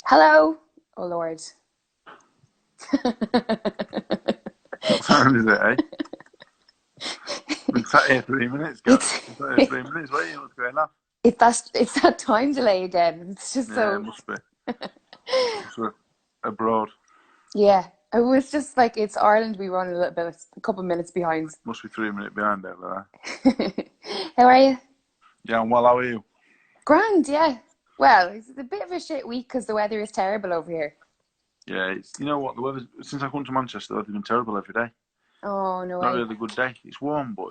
Hello. Oh Lord. What time is it, eh? We've sat here 3 minutes, guys. It's We've sat here 3 minutes waiting. What's going on? it's that time delay again. It's just Yeah, it so must be. Because we're abroad. yeah. It was just like it's Ireland. We run a little bit, a couple of minutes behind. Must be 3 minutes behind over How are you? there. Yeah, and well, how are you? Grand, yeah. Well, it's a bit of a shit week because the weather is terrible over here. Yeah, you know what? The weather since I come to Manchester, it's been terrible every day. Oh no Not way. really a good day. It's warm, but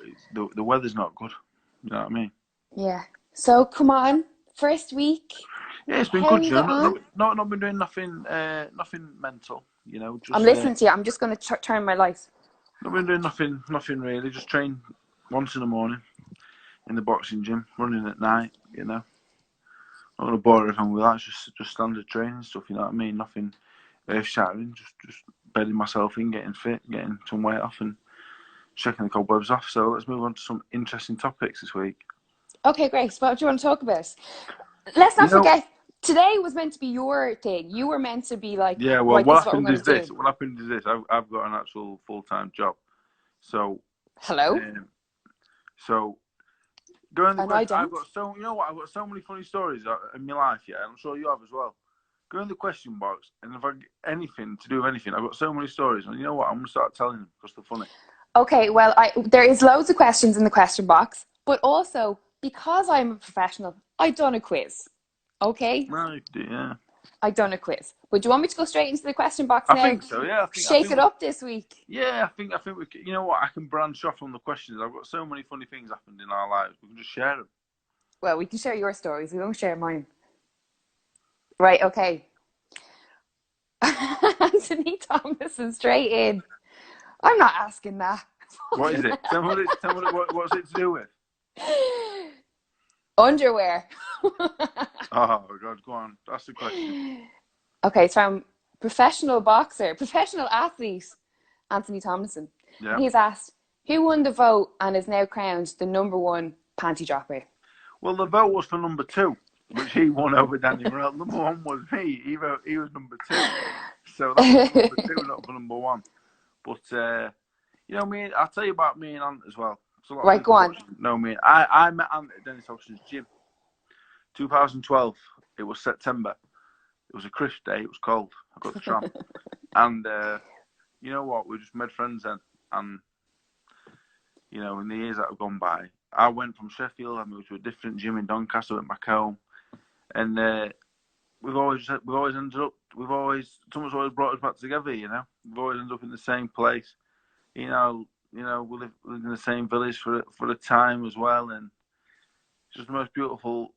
the weather's not good. You know what I mean? Yeah. So come on, first week. Yeah, it's been How are good. you You know, getting on? not been doing nothing, nothing mental. You know, I'm just listening to you. I'm just going to turn my light. not been doing nothing really. Just train once in the morning in the boxing gym, running at night. You know. Not gonna bore everyone with that. It's just standard training stuff. You know what I mean? Nothing earth shattering. Just bedding myself in, getting fit, getting some weight off, and checking the cobwebs off. So let's move on to some interesting topics this week. Okay, great. What do you want to talk about? Let's You not know, forget, today was meant to be your thing. You were meant to be like, yeah. Well, right, this is what we're going to do. What happened is this. I've got an actual full-time job. So, Hello? um, so going the And I question. don't? You know what? I've got so many funny stories in my life. Yeah, I'm sure you have as well. Go in the question box, and if I get anything to do with anything, I've got so many stories. And you know what? I'm gonna start telling them because they're funny. Okay, well, there is loads of questions in the question box, but also, because I'm a professional, I've done a quiz. Okay? Right, yeah. I've done a quiz. But do you want me to go straight into the question box I now? think so. Yeah, I Shake think it up this week. yeah, I think we. You know what? I can branch off from the questions. I've got so many funny things happened in our lives. We can just share them. Well, we can share your stories. We won't share mine. Right, okay. Anthony Thomason straight in. I'm not asking that. What is it? Tell me what what's it to do with? Underwear. Oh God, go on. That's the question. Okay, it's from professional athlete, Anthony Thompson. Yeah. And he's asked, who won the vote and is now crowned the number one panty dropper? Well, the vote was for number 2, which he won over Danny Morrell. Number 1 was me. He was number 2, so that was for number 2, not for number 1. But you know me. I'll tell you about me and Ant as well. So a lot of Right, go people on. know me. I met Ant at Dennis Hodgson's gym. 2012. It was September. It was a crisp day. It was cold. I got the tram, and you know what? We just made friends then. And you know, in the years that have gone by, I went from Sheffield. I moved to a different gym in Doncaster. Went back home, and someone's always brought us back together. You know, we've always ended up in the same place. We lived in the same village for a time as well, and it's just the most beautiful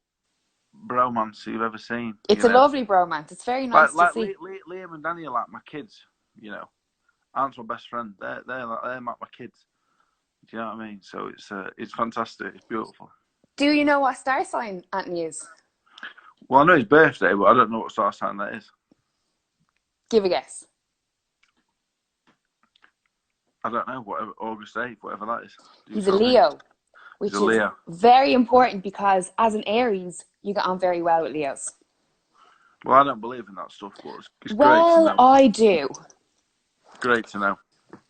bromance you've ever seen. It's a lovely bromance. It's very nice to see. Liam and Danny are like my kids. You know, Aunt's my best friend. They're like my kids. Do you know what I mean? So it's fantastic. It's beautiful. Do you know what star sign Anthony is? Well, I know his birthday, but I don't know what star sign that is. Give a guess. I don't know. Whatever, August 8th, whatever that is. He's a Leo, which is Leo. very important because as an Aries, you get on very well with Leos. Well, I don't believe in that stuff, but it's great to Well, know. I do. Great to know.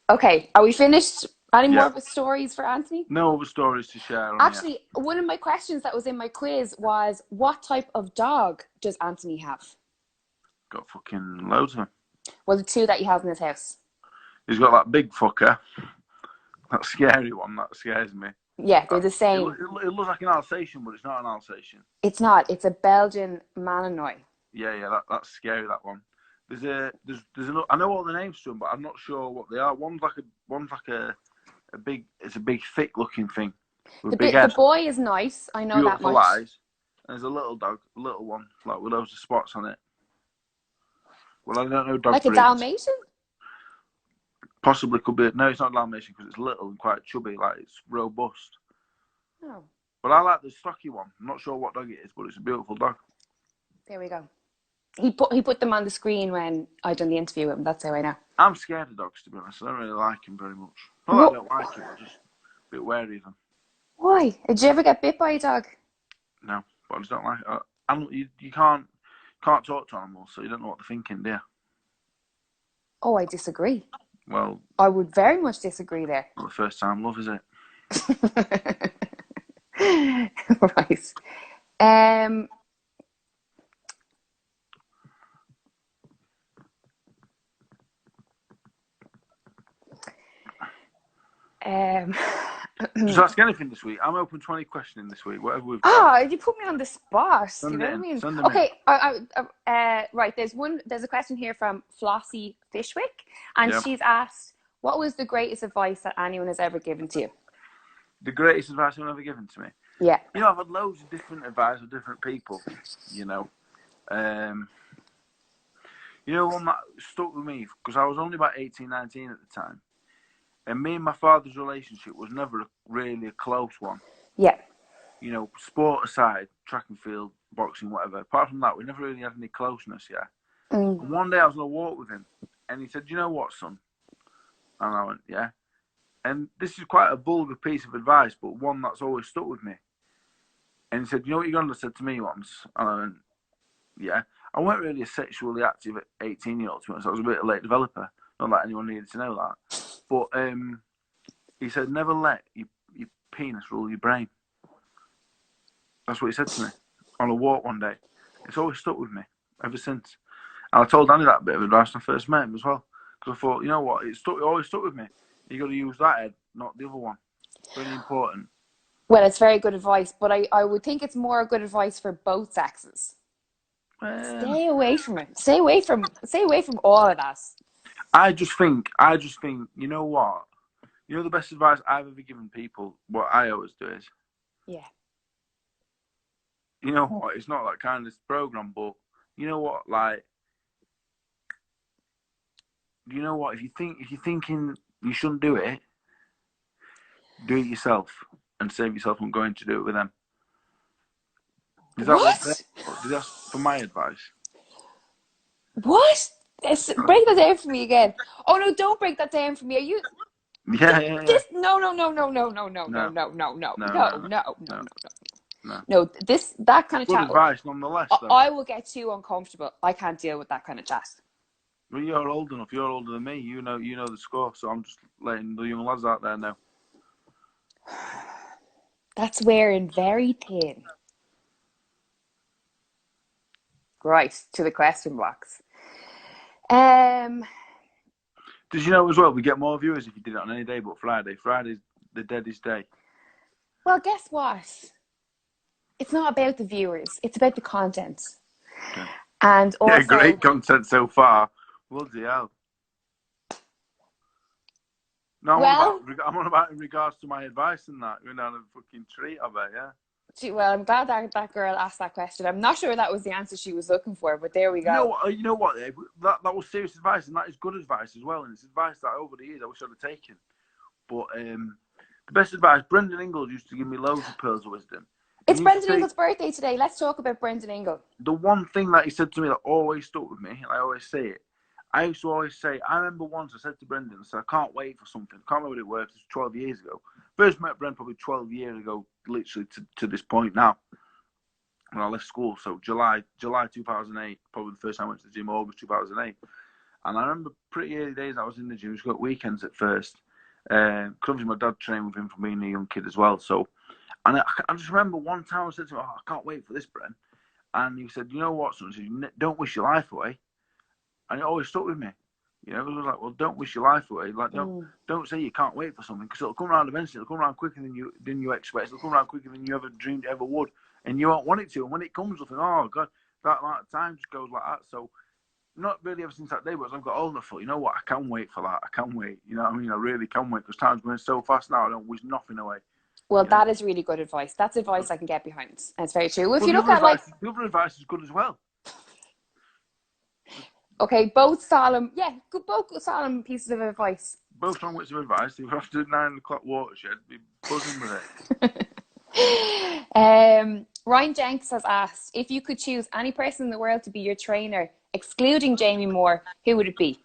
Okay, are we finished? Any Yeah. more stories for Anthony? No other stories to share on Actually, one of my questions that was in my quiz was, what type of dog does Anthony have? Got fucking loads of them. Well, the 2 that he has in his house. He's got that big fucker. That scary one that scares me. Yeah, they're the same. It looks like an Alsatian, but it's not an Alsatian. It's not. It's a Belgian Malinois. Yeah, that's scary. That one. There's another, I know all the names to them, but I'm not sure what they are. One's like a big. It's a big, thick looking thing. The boy is nice. I know that much. Beautiful eyes. And there's a little dog, a little one, like with loads of spots on it. Well, I don't know dog like breeds. A Dalmatian? Possibly could be. No, it's not Dalmatian because it's little and quite chubby. Like it's robust. Oh. But I like the stocky one. I'm not sure what dog it is, but it's a beautiful dog. There we go. He put them on the screen when I done the interview with him. That's how I know. I'm scared of dogs, to be honest. I don't really like him very much. Not that I don't like him, I'm just a bit wary of him. Why? Did you ever get bit by a dog? No, but I just don't like it. You can't can't talk to animals, so you don't know what they're thinking, do you? Oh, I disagree. Well, I would very much disagree there. not the first time love, is it? Right. Um, Just ask anything this week. I'm open to any questioning this week, whatever we've got. you put me on the spot. You Send know it what I in. mean? Send them Okay. Right. There's a question here from Flossie Fishwick, and Yep. she's asked, "What was the greatest advice that anyone has ever given to you?" The greatest advice anyone ever given to me. Yeah. You know, I've had loads of different advice of different people. You know, one that stuck with me because I was only about 18, 19 at the time, and me and my father's relationship was never really a close one. Yeah. You know, sport aside, track and field, boxing, whatever. Apart from that, we never really had any closeness. Yeah. And one day I was on a walk with him, and he said, "You know what, son?" And I went, "Yeah." And this is quite a vulgar piece of advice, but one that's always stuck with me. And he said, "You know what your granddad said to me once?" And I went, "Yeah." I weren't really a sexually active 18-year-old, to be honest. I was a bit of a late developer. Not that anyone needed to know that. But he said, "Never let your penis rule your brain." That's what he said to me on a walk one day. It's always stuck with me ever since. And I told Danny that bit of advice when I first met him as well. Because I thought, you know what, it always stuck with me. You got to use that head, not the other one. Really important. Well, it's very good advice, but I would think it's more good advice for both sexes. Stay away from it. Stay away from all of that. I just think, you know what? You know the best advice I've ever given people, what I always do is, Yeah. you know what, it's not that kind of program, but you know what, like, you know what, if you're thinking you shouldn't do it yourself and save yourself from going to do it with them. Is that What? Did you ask for my advice? What? Break that down for me again. Oh no! Don't break that down for me. Are you? Yeah. This? No. That kind of Good chat. advice, nonetheless. Though. I will get too uncomfortable. I can't deal with that kind of chat. Well, you're old enough. You're older than me. You know the score. So I'm just letting the young lads out there know. That's wearing very thin. Right, to the question box. Did you know as well, we get more viewers if you did it on any day but Friday. Friday's the deadest day. Well, guess what? It's not about the viewers. It's about the content. Okay. And also... Yeah, great content so far. Bloody hell. No, I'm on about in regards to my advice and that. You're down a fucking treat, I bet, yeah? Well, I'm glad that girl asked that question. I'm not sure that was the answer she was looking for, but there we go. You know what? That was serious advice, and that is good advice as well. And it's advice that over the years I wish I'd have taken. But the best advice, Brendan Ingle used to give me loads of pearls of wisdom. It's Brendan Ingle's birthday today. Let's talk about Brendan Ingle. The one thing that he said to me that always stuck with me, and I always say it, I used to always say, I remember once I said to Brendan, I said, I can't wait for something. I can't remember what it was. It was 12 years ago. First met Brendan probably 12 years ago, literally to this point now, when I left school. So July 2008, probably the first time I went to the gym, August 2008. And I remember pretty early days I was in the gym. We got weekends at first. Because obviously my dad trained with him from being a young kid as well. So, and I just remember one time I said to him, I can't wait for this, Bren. And he said, you know what, son? He said, don't wish your life away. And it always stuck with me. You know, it was like, well, don't wish your life away. Like, don't say you can't wait for something, because it'll come around eventually. It'll come around quicker than you expect. It'll come around quicker than you ever dreamed it ever would. And you won't want it to. And when it comes, you'll think, oh, God, that amount of time just goes like that. So, not really ever since that day, but as I've got older, I thought, you know what, I can wait for that. I can wait. You know what I mean? I really can wait, because time's going so fast now, I don't wish nothing away. Well, that is really good advice. That's advice I can get behind. And it's very true. If you look at the other advice is good as well. Okay, both solemn pieces of advice. Both strong bits of advice. If after 9 o'clock watershed, be buzzing with it. Ryan Jenks has asked, if you could choose any person in the world to be your trainer, excluding Jamie Moore, who would it be?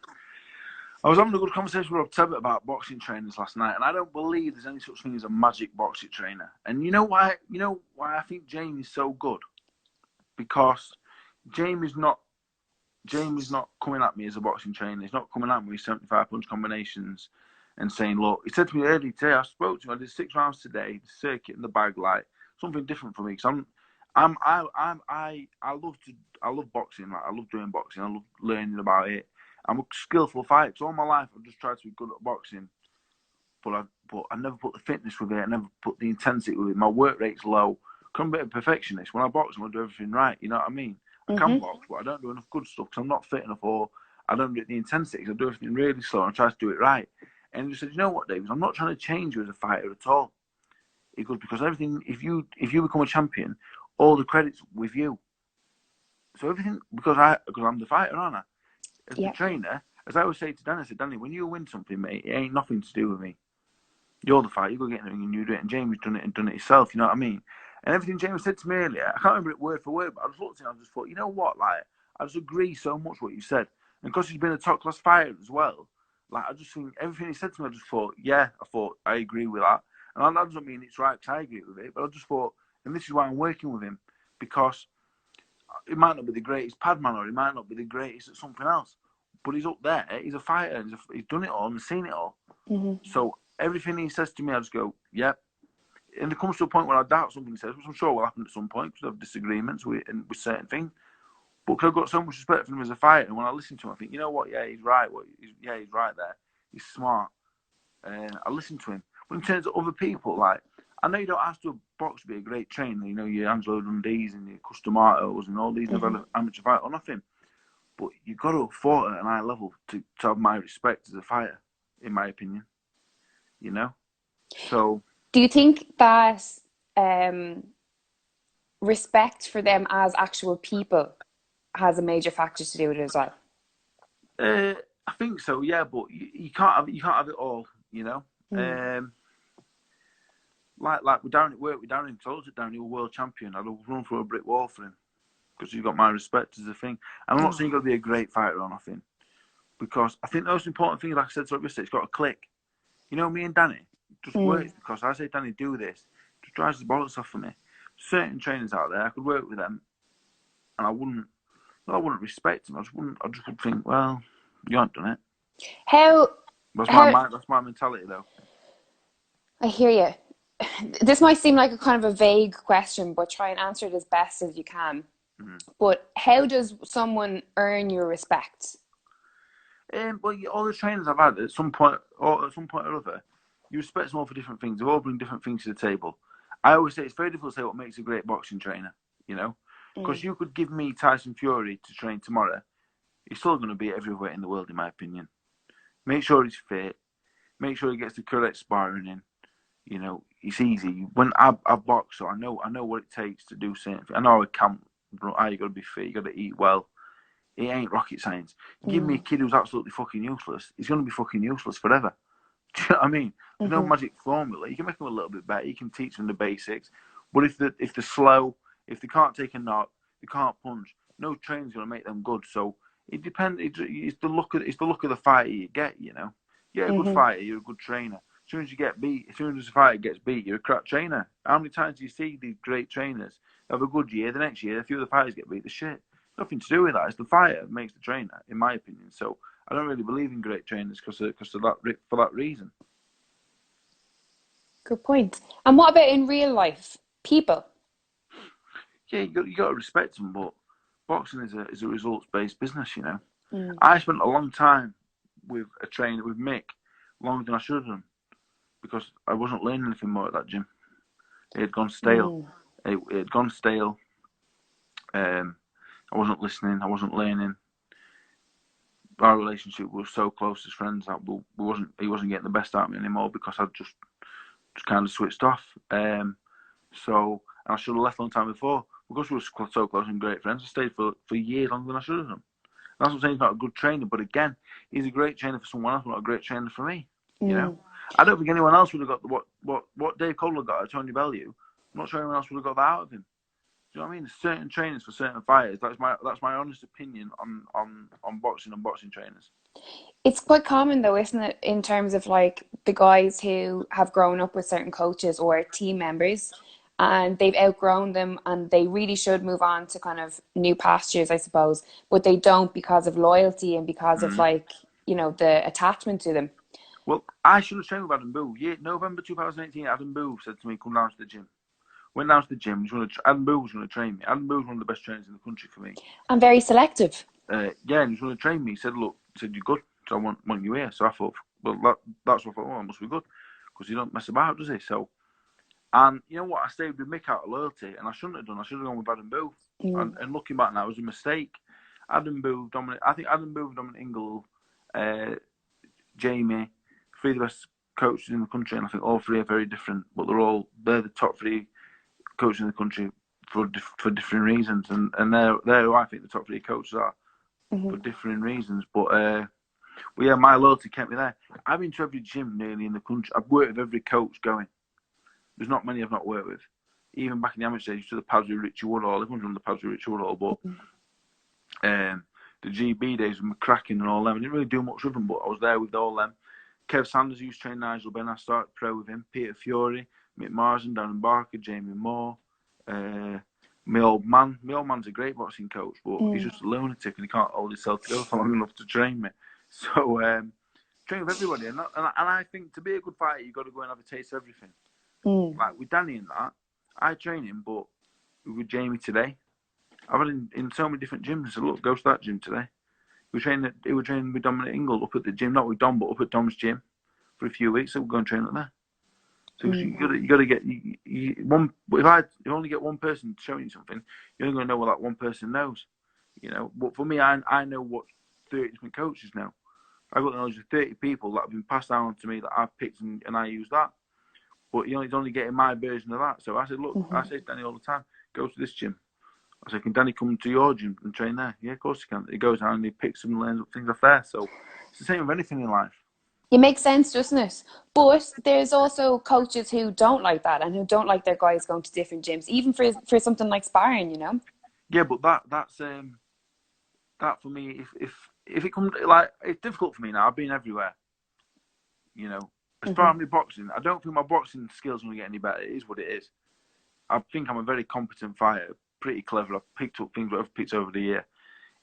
I was having a good conversation with Rob Tebbett about boxing trainers last night, and I don't believe there's any such thing as a magic boxing trainer. And you know why? I think Jamie's so good? Because Jamie's not coming at me as a boxing trainer. He's not coming at me with 75 punch combinations and saying, look, he said to me earlier today, I spoke to him, I did 6 rounds today, the circuit in the bag, like something different for me. Because I love boxing, like I love doing boxing, I love learning about it. I'm a skillful fighter. So all my life I've just tried to be good at boxing, but I never put the fitness with it, I never put the intensity with it. My work rate's low. I'm a bit of a perfectionist. When I box, I want to do everything right, you know what I mean? I can box, but I don't do enough good stuff because I'm not fit enough, or I don't do the intensity. I do everything really slow and I try to do it right. And he said, you know what, David, I'm not trying to change you as a fighter at all. He goes, because everything, if you become a champion, all the credit's with you. So everything, because I'm the fighter, aren't I? As the trainer, as I always say to Danny, I said, Danny, when you win something, mate, it ain't nothing to do with me. You're the fighter, you go get in the ring and you do it. And Jamie's done it himself, you know what I mean? And everything Jamie said to me earlier, I can't remember it word for word, but I just looked at him and I just thought, you know what, like, I just agree so much what you said. And because he's been a top class fighter as well, like, I just think everything he said to me, I just thought, I agree with that. And that doesn't mean it's right because I agree with it, but I just thought, and this is why I'm working with him, because he might not be the greatest padman or he might not be the greatest at something else, but he's up there, he's a fighter, he's done it all and seen it all. So everything he says to me, I just go, yep. And it comes to a point where I doubt something he says, which I'm sure will happen at some point because I have disagreements with certain things. But I've got so much respect for him as a fighter, and when I listen to him, I think, you know what? Yeah, he's right. He's right there. He's smart. I listen to him. But in terms of other people, like, I know you don't have to box to be a great trainer. You know, your Angelo Dundees and your Customatos and all these amateur fighters or nothing. But you've got to have fought at an high level to have my respect as a fighter, in my opinion. You know? So... Do you think that respect for them as actual people has a major factor to do with it as well? I think so, yeah, but you can't have it all, you know. Like with Darren at work, with Darren, told us Darren, he was world champion. I'd have run through a brick wall for him because he's got my respect as a thing. And I'm not saying you've got to be a great fighter or nothing, because I think the most important thing, like I said to yesterday, it's got to click. You know, me and Danny just works because I say, Danny, do this. It just drives the bollocks off for me. Certain trainers out there, I could work with them, and I wouldn't respect them. I just would think, well, you haven't done it. That's my mentality, though. I hear you. This might seem like a kind of a vague question, but try and answer it as best as you can. But how does someone earn your respect? Well, all the trainers I've had at some point or other, you respect them all for different things. They all bring different things to the table. I always say it's very difficult to say what makes a great boxing trainer, you know? Because you could give me Tyson Fury to train tomorrow. He's still going to be everywhere in the world, in my opinion. Make sure he's fit. Make sure he gets the correct sparring in. You know, it's easy. When I've boxed, so I know what it takes to do certain things. I know you got to be fit, you got to eat well. It ain't rocket science. Give me a kid who's absolutely fucking useless, he's going to be fucking useless forever. Do you know what I mean? There's no magic formula. You can make them a little bit better. You can teach them the basics. But if they're slow, if they can't take a knock, they can't punch, no trainer's going to make them good. So it depends. It's the look of the fighter you get, you know. You're a good fighter, you're a good trainer. As soon as you get beat, as soon as the fighter gets beat, you're a crap trainer. How many times do you see these great trainers have a good year, the next year, a few of the fighters get beat? The shit. Nothing to do with that. It's the fighter that makes the trainer, in my opinion. So I don't really believe in great trainers for that reason. Good point. And what about in real life? People? Yeah, you got to respect them, but boxing is a results-based business, you know. I spent a long time with a trainer, with Mick, longer than I should have done, because I wasn't learning anything more at that gym. It had gone stale. It had gone stale. I wasn't listening. I wasn't learning. Our relationship was so close as friends that he wasn't getting the best out of me anymore because I'd just kind of switched off. So I should have left a long time before. Because we were so close and great friends, I stayed for years longer than I should have done. That's what I'm saying. He's not a good trainer, but again, he's a great trainer for someone else, but not a great trainer for me. You know, I don't think anyone else would have got what Dave Coulier got at Tony Bellew. I'm not sure anyone else would have got that out of him. Do you know what I mean? There's certain trainers for certain fighters. That's my honest opinion on boxing and boxing trainers. It's quite common though, isn't it, in terms of like the guys who have grown up with certain coaches or team members, and they've outgrown them, and they really should move on to kind of new pastures, I suppose. But they don't, because of loyalty and because of, like, you know, the attachment to them. Well, I should have trained with Adam Boo. Yeah, November 2018, Adam Boo said to me, come down to the gym. Went down to the gym. Adam Boo was going to train me. Adam Boo was one of the best trainers in the country for me. And very selective. Yeah, and he was going to train me. He said, look, you're good, so I want you here. So I thought, well, that's what I thought, oh, I must be good. Because he don't mess about, does he? So, and you know what? I stayed with Mick out of loyalty, and I shouldn't have done. I should have gone with Adam Boo. And looking back now, it was a mistake. Adam Boo, Dominic Ingle, Jamie, three of the best coaches in the country, and I think all three are very different, but they're the top three coaches in the country for different reasons, and they're who I think the top three coaches are for different reasons. But yeah, my loyalty kept me there. I've been to every gym nearly in the country. I've worked with every coach going. There's not many I've not worked with. Even back in the amateur days, to the pads with Richie Woodall. Everyone's on the pads with Richie Woodall, but the GB days with McCracken and all them, I didn't really do much with them, but I was there with all them. Kev Sanders used to train Nigel Benn. I started pro with him. Peter Fury, Mick Marsden, Darren Barker, Jamie Moore. My old man's a great boxing coach, but he's just a lunatic and he can't hold himself together for long enough to train me. So train with everybody, and I think to be a good fighter, you've got to go and have a taste of everything. Like with Danny and that, I train him, but with Jamie today, I've had him in so many different gyms. I said, look, go to that gym today. He was training with Dominic Ingle up at the gym, not with Dom, but up at Dom's gym for a few weeks. So we'll go and train up there. So you got to get one. If you only get one person showing you something, you're only going to know what that one person knows. You know. But for me, I know what 30 different coaches know. I've got the knowledge of 30 people that have been passed down to me that I've picked and I use that. But he's only getting my version of that. So I said, look, I say to Danny all the time, go to this gym. I said, can Danny come to your gym and train there? Yeah, of course he can. He goes down and he picks and learns things off there. So it's the same with anything in life. It makes sense, doesn't it? But there's also coaches who don't like that and who don't like their guys going to different gyms, even for something like sparring, you know? Yeah, but that's that for me. If it comes, like, it's difficult for me now. I've been everywhere. You know, as far as my boxing, I don't think my boxing skills are going to get any better. It is what it is. I think I'm a very competent fighter, pretty clever. I've picked up things that I've picked over the year.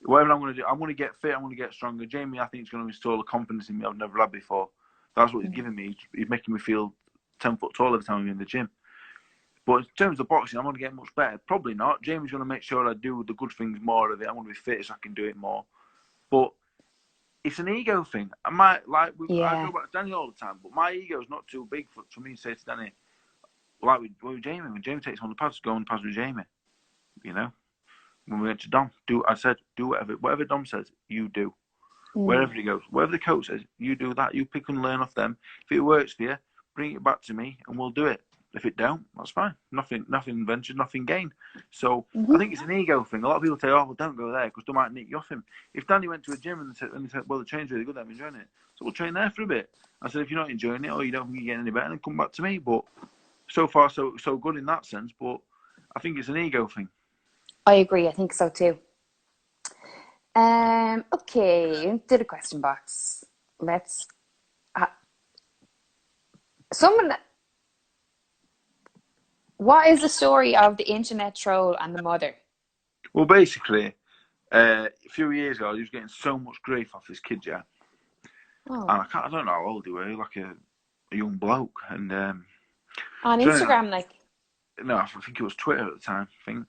Whatever I'm going to do, I'm going to get fit, I'm going to get stronger. Jamie, I think, is going to install a confidence in me I've never had before. That's what he's giving me. He's making me feel 10 foot tall every time I'm in the gym. But in terms of boxing, I'm going to get much better. Probably not. Jamie's going to make sure I do the good things more of it. I'm going to be fit so I can do it more. But it's an ego thing. I go back to Danny all the time, but my ego's not too big for me to say to Danny, like with Jamie, when Jamie takes on the pads, go on the pads with Jamie. You know? When we went to Dom, I said, do whatever Dom says, you do. Wherever he goes, whatever the coach says, you do that. You pick and learn off them. If it works for you, bring it back to me and we'll do it. If it don't, that's fine. Nothing ventured, nothing gained. So I think it's an ego thing. A lot of people say, oh, well, don't go there because they might nick you off him. If Danny went to a gym and they said, well, the train's really good, I'm enjoying it. So we'll train there for a bit. I said, if you're not enjoying it or you don't think you're getting any better, then come back to me. But so far, so good in that sense. But I think it's an ego thing. I agree. I think so too. Okay, did a question box. Let's. What is the story of the internet troll and the mother? Well, basically, a few years ago, he was getting so much grief off his kids, yeah. And I don't know how old he was, like a young bloke, and on Instagram, like. No, I think it was Twitter at the time. I think.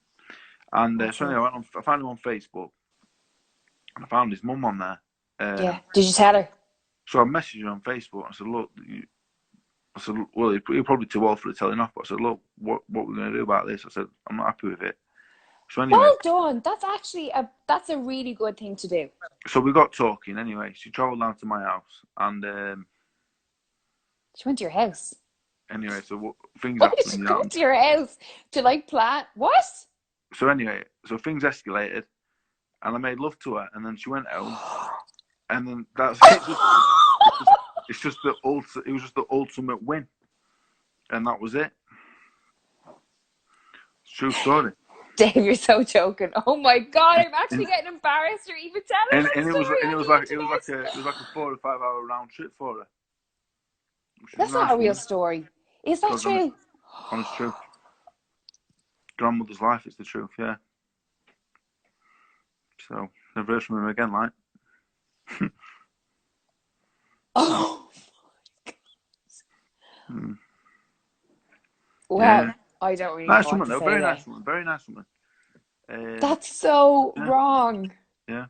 And so anyway, I found him on Facebook, and I found his mum on there. Yeah. Did you tell her? So I messaged her on Facebook. And I said, look, well, you're probably too old for the telling off. But I said, look, what we're going to do about this? I said, I'm not happy with it. So anyway, well done. That's actually that's a really good thing to do. So we got talking. Anyway, she travelled down to my house, and she went to your house. Anyway, so things Why happened. did she go to your house to like plan? What? So anyway, things escalated, and I made love to her, and then she went home, and then that's it. It was just the ultimate win, and that was it. True story. Dave, you're so joking. Oh my God, I'm actually getting embarrassed for even telling that story. It was like a 4 or 5 hour round trip for her. That's not a real story. Is that true? Honest truth. grandmother's life. It's the truth, yeah. So never heard from him again, like. Oh, well, yeah. I don't really Nice know what woman, to though. say Very there. nice woman. Very nice woman. That's so yeah. wrong. Yeah.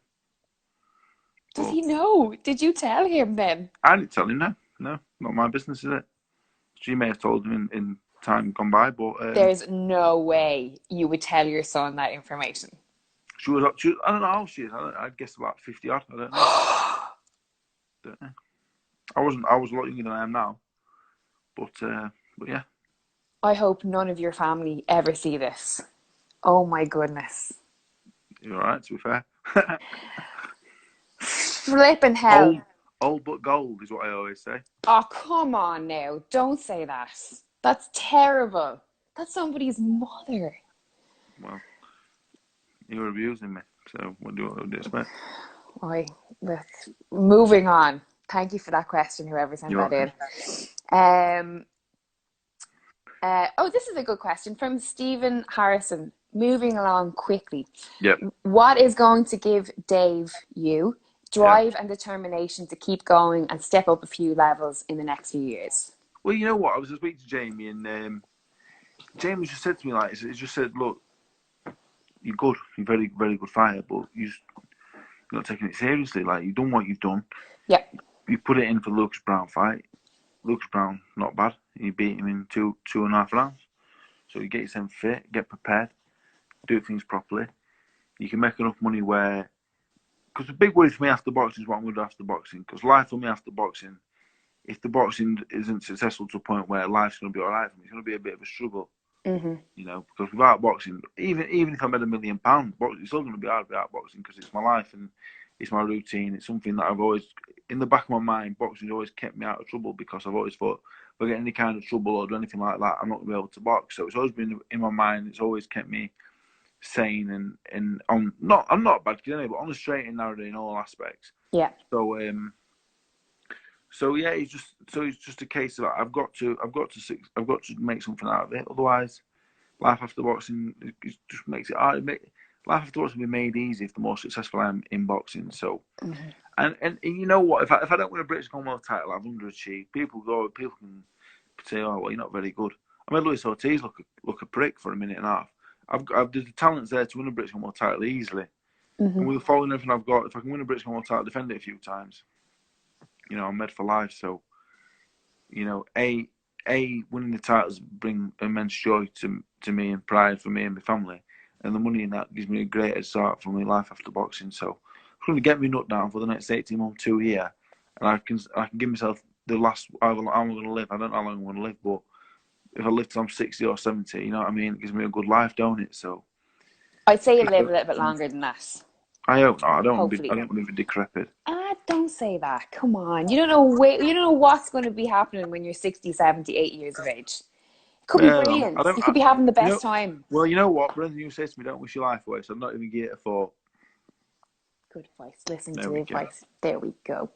Does But he know? Did you tell him then? I didn't tell him, no. No, not my business, is it? She may have told him in time gone by, but There's no way you would tell your son that information. she was, I don't know how she is. I'd guess about 50 odd. I don't know. I was a lot younger than I am now. But yeah. I hope none of your family ever see this. Oh my goodness. You're alright, to be fair. Flippin' hell. Old but gold is what I always say. Oh, come on now. Don't say that. That's terrible. That's somebody's mother. Well, you were abusing me, so what do you expect? Right, moving on. Thank you for that question, whoever sent that in. This is a good question from Stephen Harrison. Moving along quickly. Yep. What is going to give Dave drive and determination to keep going and step up a few levels in the next few years? Well, you know what? I was speaking to Jamie, and Jamie just said to me, like, he just said, look, you're good, you're very, very good fighter, but you're not taking it seriously. Like, you've done what you've done. Yeah. You put it in for the Lucas Brown fight. Lucas Brown, not bad. You beat him in 2.5 rounds. So you get yourself fit, get prepared, do things properly. You can make enough money where... Because the big worry for me after boxing is what I'm going to do after boxing. Because life for me after boxing, if the boxing isn't successful to a point where life's going to be all right for me, it's going to be a bit of a struggle. Mm-hmm. You know, because without boxing, even if I made £1 million, it's still going to be hard without boxing because it's my life and it's my routine. It's something that I've always, in the back of my mind, boxing's always kept me out of trouble because I've always thought, if I get any kind of trouble or do anything like that, I'm not going to be able to box. So it's always been in my mind. It's always kept me sane and I'm not a bad kid anyway, but on the straight and narrow in all aspects. Yeah. So yeah, it's just a case of I've got to make something out of it. Otherwise, life after boxing it just makes it hard. Life after boxing will be made easy if the more successful I am in boxing. So, and you know what? If I don't win a British Commonwealth title, I've underachieved. People can say, oh well, you're not very good. I made Luis Ortiz look a prick for a minute and a half. I've the talent's there to win a British Commonwealth title easily. And with the following everything I've got, if I can win a British Commonwealth title, defend it a few times, you know, I'm made for life. So, you know, winning the titles bring immense joy to me and pride for me and my family, and the money in that gives me a great head start for my life after boxing. So, it's going to get me nut down for the next 18 months, 2 years, and I can give myself the last however long I'm going to live. I don't know how long I'm going to live, but if I live till I'm 60 or 70, you know what I mean? It gives me a good life, don't it? So, I'd say you'd live a little bit longer than that. I hope not. I don't want to be decrepit. Don't say that. Come on. You don't know what's going to be happening when you're 60, 70, 80 years of age. It could be brilliant. You could be having the best time. Well, you know what? Brendan, you says to me, don't wish your life away, so I'm not even geared for. Good advice. Listen to the advice. There we go.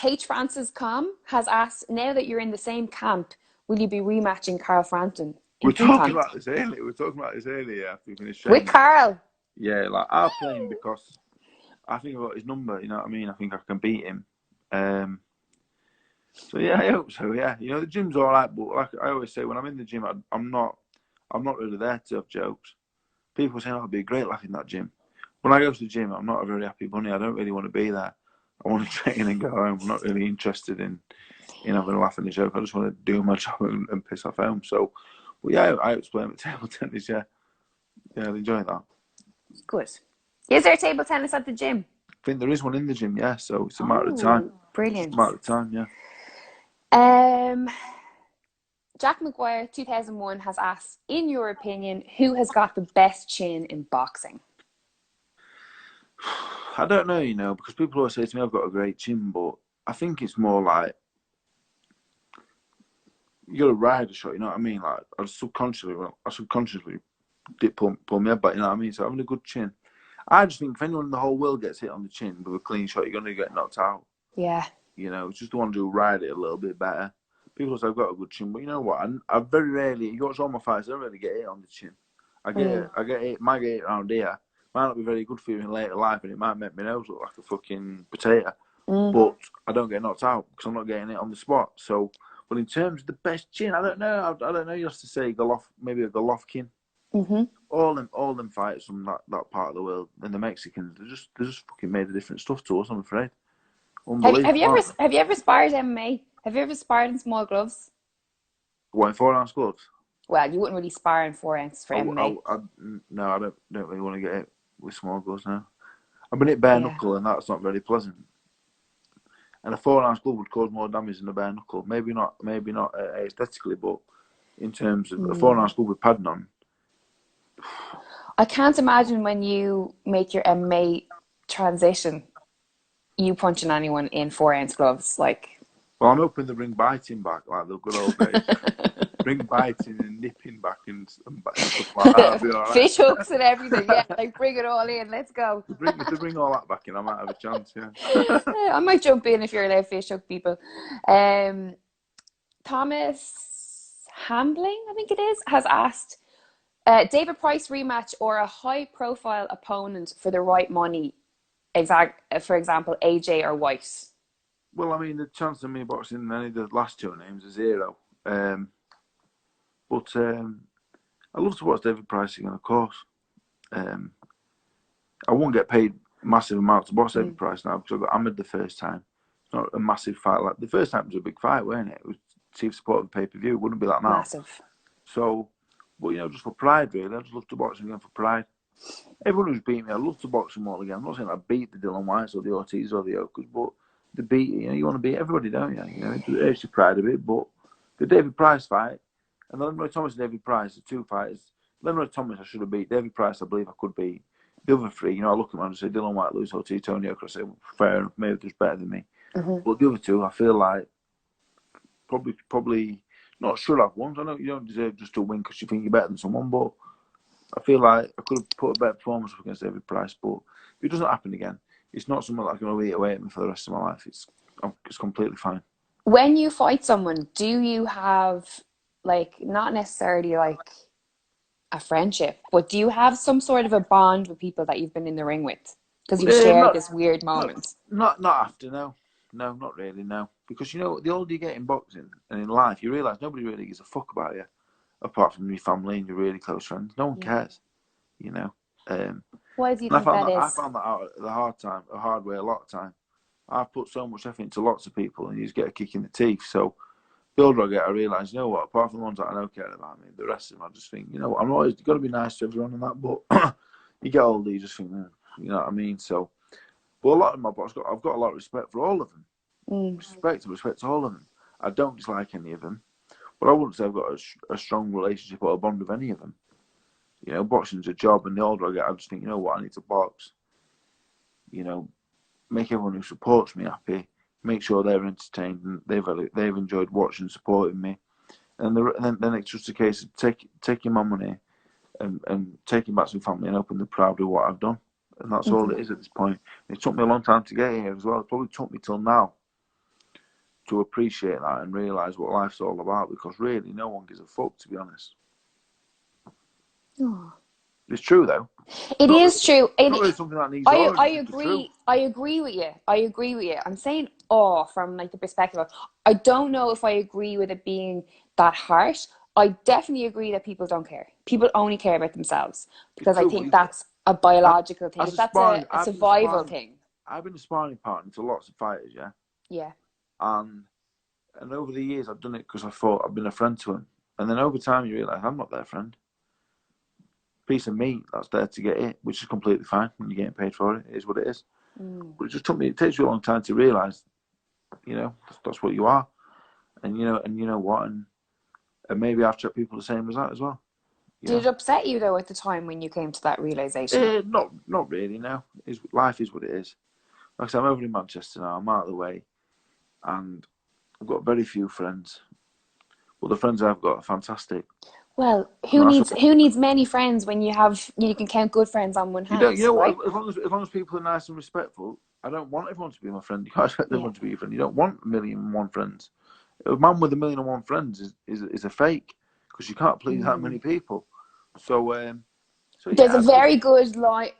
H. Francis Com has asked, now that you're in the same camp, will you be rematching Carl Frampton? We're talking about this earlier after we finished training. With Carl? Yeah, like I'll play him because I think I've got his number, you know what I mean? I think I can beat him. So yeah, I hope so, yeah. You know, the gym's alright, but like I always say, when I'm in the gym, I'm not really there to have jokes. People say, oh, I'd be a great laugh in that gym. When I go to the gym, I'm not a very happy bunny. I don't really want to be there. I want to train and go home. I'm not really interested in having a laugh and a joke. I just want to do my job and piss off home. So, well, yeah, I hope to play him at table tennis, yeah. Yeah, I'd enjoy that. Good. Is there table tennis at the gym? I think there is one in the gym, yeah. So it's a matter of time. Brilliant. It's a matter of time, yeah. Jack McGuire, 2001, has asked, in your opinion, who has got the best chin in boxing? I don't know, you know, because people always say to me I've got a great chin, but I think it's more like you got to ride a shot, you know what I mean? Like I subconsciously did pull my head back, you know what I mean? So having a good chin. I just think if anyone in the whole world gets hit on the chin with a clean shot, you're going to get knocked out. Yeah. You know, it's just the one who ride it a little bit better. People say I've got a good chin, but you know what? I very rarely. You watch all my fights, I don't really get hit on the chin. I get it. Might get it around here. Might not be very good for you in later life, and it might make my nose look like a fucking potato. But I don't get knocked out because I'm not getting it on the spot. So, but in terms of the best chin, I don't know. I don't know. You have to say maybe a Golovkin. All them fighters from that part of the world, and the Mexicans, they just fucking made a different stuff to us. I'm afraid. Unbelievable. Have you ever sparred MMA? Have you ever sparred in small gloves? What, in 4-ounce gloves? Well, you wouldn't really spar in 4 ounce for MMA. No, I don't really want to get it with small gloves now. I've been hit bare knuckle, and that's not very pleasant. And a 4-ounce glove would cause more damage than a bare knuckle. Maybe not aesthetically, but in terms of a 4-ounce glove with padding on. I can't imagine when you make your MMA transition, you punching anyone in 4-ounce gloves. Well, I'm hoping they bring biting back, like the good old days. Bring biting and nipping back and stuff like that. Right. Fish hooks and everything, yeah. Bring it all in. Let's go. If they bring all that back in, I might have a chance, yeah. I might jump in if you're allowed fish hook people. Thomas Hambling, I think it is, has asked, David Price rematch or a high-profile opponent for the right money? For example, AJ or White. Well, I mean, the chance of me boxing any of the last two names is 0. But I love to watch David Price again, of course. I won't get paid massive amounts to box David Price now because I got hammered the first time. It's not a massive fight. Like the first time was a big fight, wasn't it? It was chief support of the pay-per-view. It wouldn't be like now. Massive. So, but just for pride, really. I just love to box him again for pride. Everyone who's beat me, I love to box them all again. I'm not saying I beat the Dylan Whites or the Ortiz or the Okers, but the beat, you want to beat everybody, don't you? It hurts your pride a bit, but the David Price fight and the Leroy Thomas and David Price, the two fighters. Leroy Thomas I should have beat. David Price I believe I could beat. The other three, I look at them and say Dylan White, Luis Ortiz, Tony Oker. I say, fair enough, maybe they're better than me. But the other two, I feel like probably not should have won. I know you don't deserve just to win because you think you're better than someone, but I feel like I could have put a better performance up against David Price. But if it doesn't happen again, it's not something that's going to eat away at me for the rest of my life. It's completely fine. When you fight someone, do you have not necessarily a friendship, but do you have some sort of a bond with people that you've been in the ring with? Because you've shared this weird moment. Not after, no. No, not really, no. Because, the older you get in boxing and in life, you realise nobody really gives a fuck about you, apart from your family and your really close friends. No one cares, Why do you think that is? I found that out the hard way a lot of time. I've put so much effort into lots of people and you just get a kick in the teeth. So the older I get, I realise, apart from the ones that I know care about me, the rest of them, I just think, I'm always got to be nice to everyone and that, but you get older, you just think, you know what I mean? So, but a lot of my box, I've got a lot of respect for all of them. Respect to all of them. I don't dislike any of them, but I wouldn't say I've got a strong relationship or a bond with any of them. Boxing's a job, and the older I get, I just think, I need to box. Make everyone who supports me happy, make sure they're entertained and they've enjoyed watching and supporting me. And then it's just a case of taking my money and taking back to my family and hoping they're proud of what I've done. And that's all it is at this point. It took me a long time to get here as well. It probably took me till now to appreciate that and realise what life's all about, because really no one gives a fuck, to be honest. Oh. It's true though. It is true. It's not really something that needs I agree. I agree with you. I'm saying from the perspective of, I don't know if I agree with it being that harsh. I definitely agree that people don't care. People only care about themselves, because I think that's a biological thing. That's a survival thing. I've been a sparring partner to lots of fighters, yeah? Yeah. And over the years, I've done it because I thought I've been a friend to them. And then over time, you realise I'm not their friend. Piece of meat that's there to get it, which is completely fine when you're getting paid for it. It is what it is. But it takes you a long time to realise, that's what you are. And you know what? And maybe I've treated people the same as that as well. Did it upset you though at the time when you came to that realisation? Not really, no. Life is what it is. Like I said, I'm over in Manchester now, I'm out of the way. And I've got very few friends. But the friends I've got are fantastic. Well, who needs many friends when you can count good friends on one hand? Right? As long as people are nice and respectful, I don't want everyone to be my friend. You can't expect everyone to be your friend. You don't want 1,000,001 friends. A man with 1,000,001 friends is a fake, because you can't please that many people. So There's a yeah, very good line.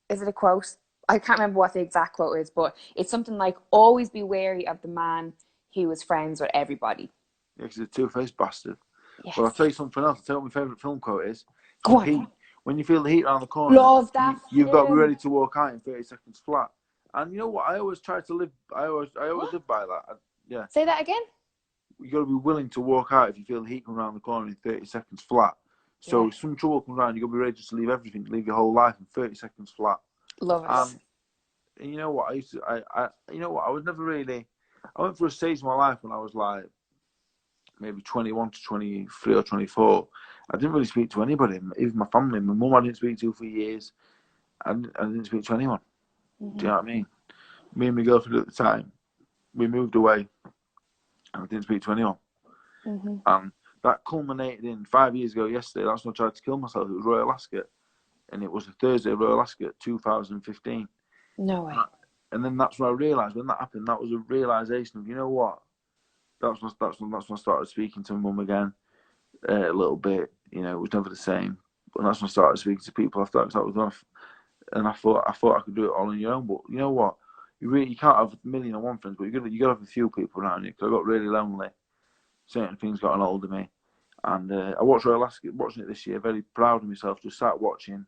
Is it a quote? I can't remember what the exact quote is, but it's something like, "Always be wary of the man who was friends with everybody." yeah, he's a two-faced bastard. But I'll Yes. tell you something else. I'll tell you what my favourite film quote is. Go The on. heat. When you feel the heat around the corner, Love that you've got to be film. ready to walk out in 30 seconds flat. And you know what? I always try to live. I always What? live by that. Yeah, Say that again? you got to be willing to walk out if you feel the heat come around the corner in 30 seconds flat. So Yeah. if some trouble comes around, you got to be ready just to leave everything, leave your whole life in 30 seconds flat. Love it. And you know what? You know what? I was never really. I went through a stage in my life when I was like maybe 21 to 23 or 24. I didn't really speak to anybody, even my family. My mum I didn't speak to for years. I didn't speak to anyone. Do you know what I mean? Me and my girlfriend at the time, we moved away, and I didn't speak to anyone. And that culminated in 5 years ago yesterday. That's when I tried to kill myself. It was Royal Ascot, and it was a Thursday, Royal Ascot, 2015. No way. And then that's when I realised, when that happened, that was a realisation of, you know what? That's when I started speaking to my mum again, a little bit. You know, it was never the same. But that's when I started speaking to people after that. That was enough. And I thought I could do it all on your own. But you know what? You can't have 1,000,001 friends, but you got to have a few people around you. Because I got really lonely. Certain things got on hold of me. And I watched Royal Ascot, watching it this year, very proud of myself, just sat watching,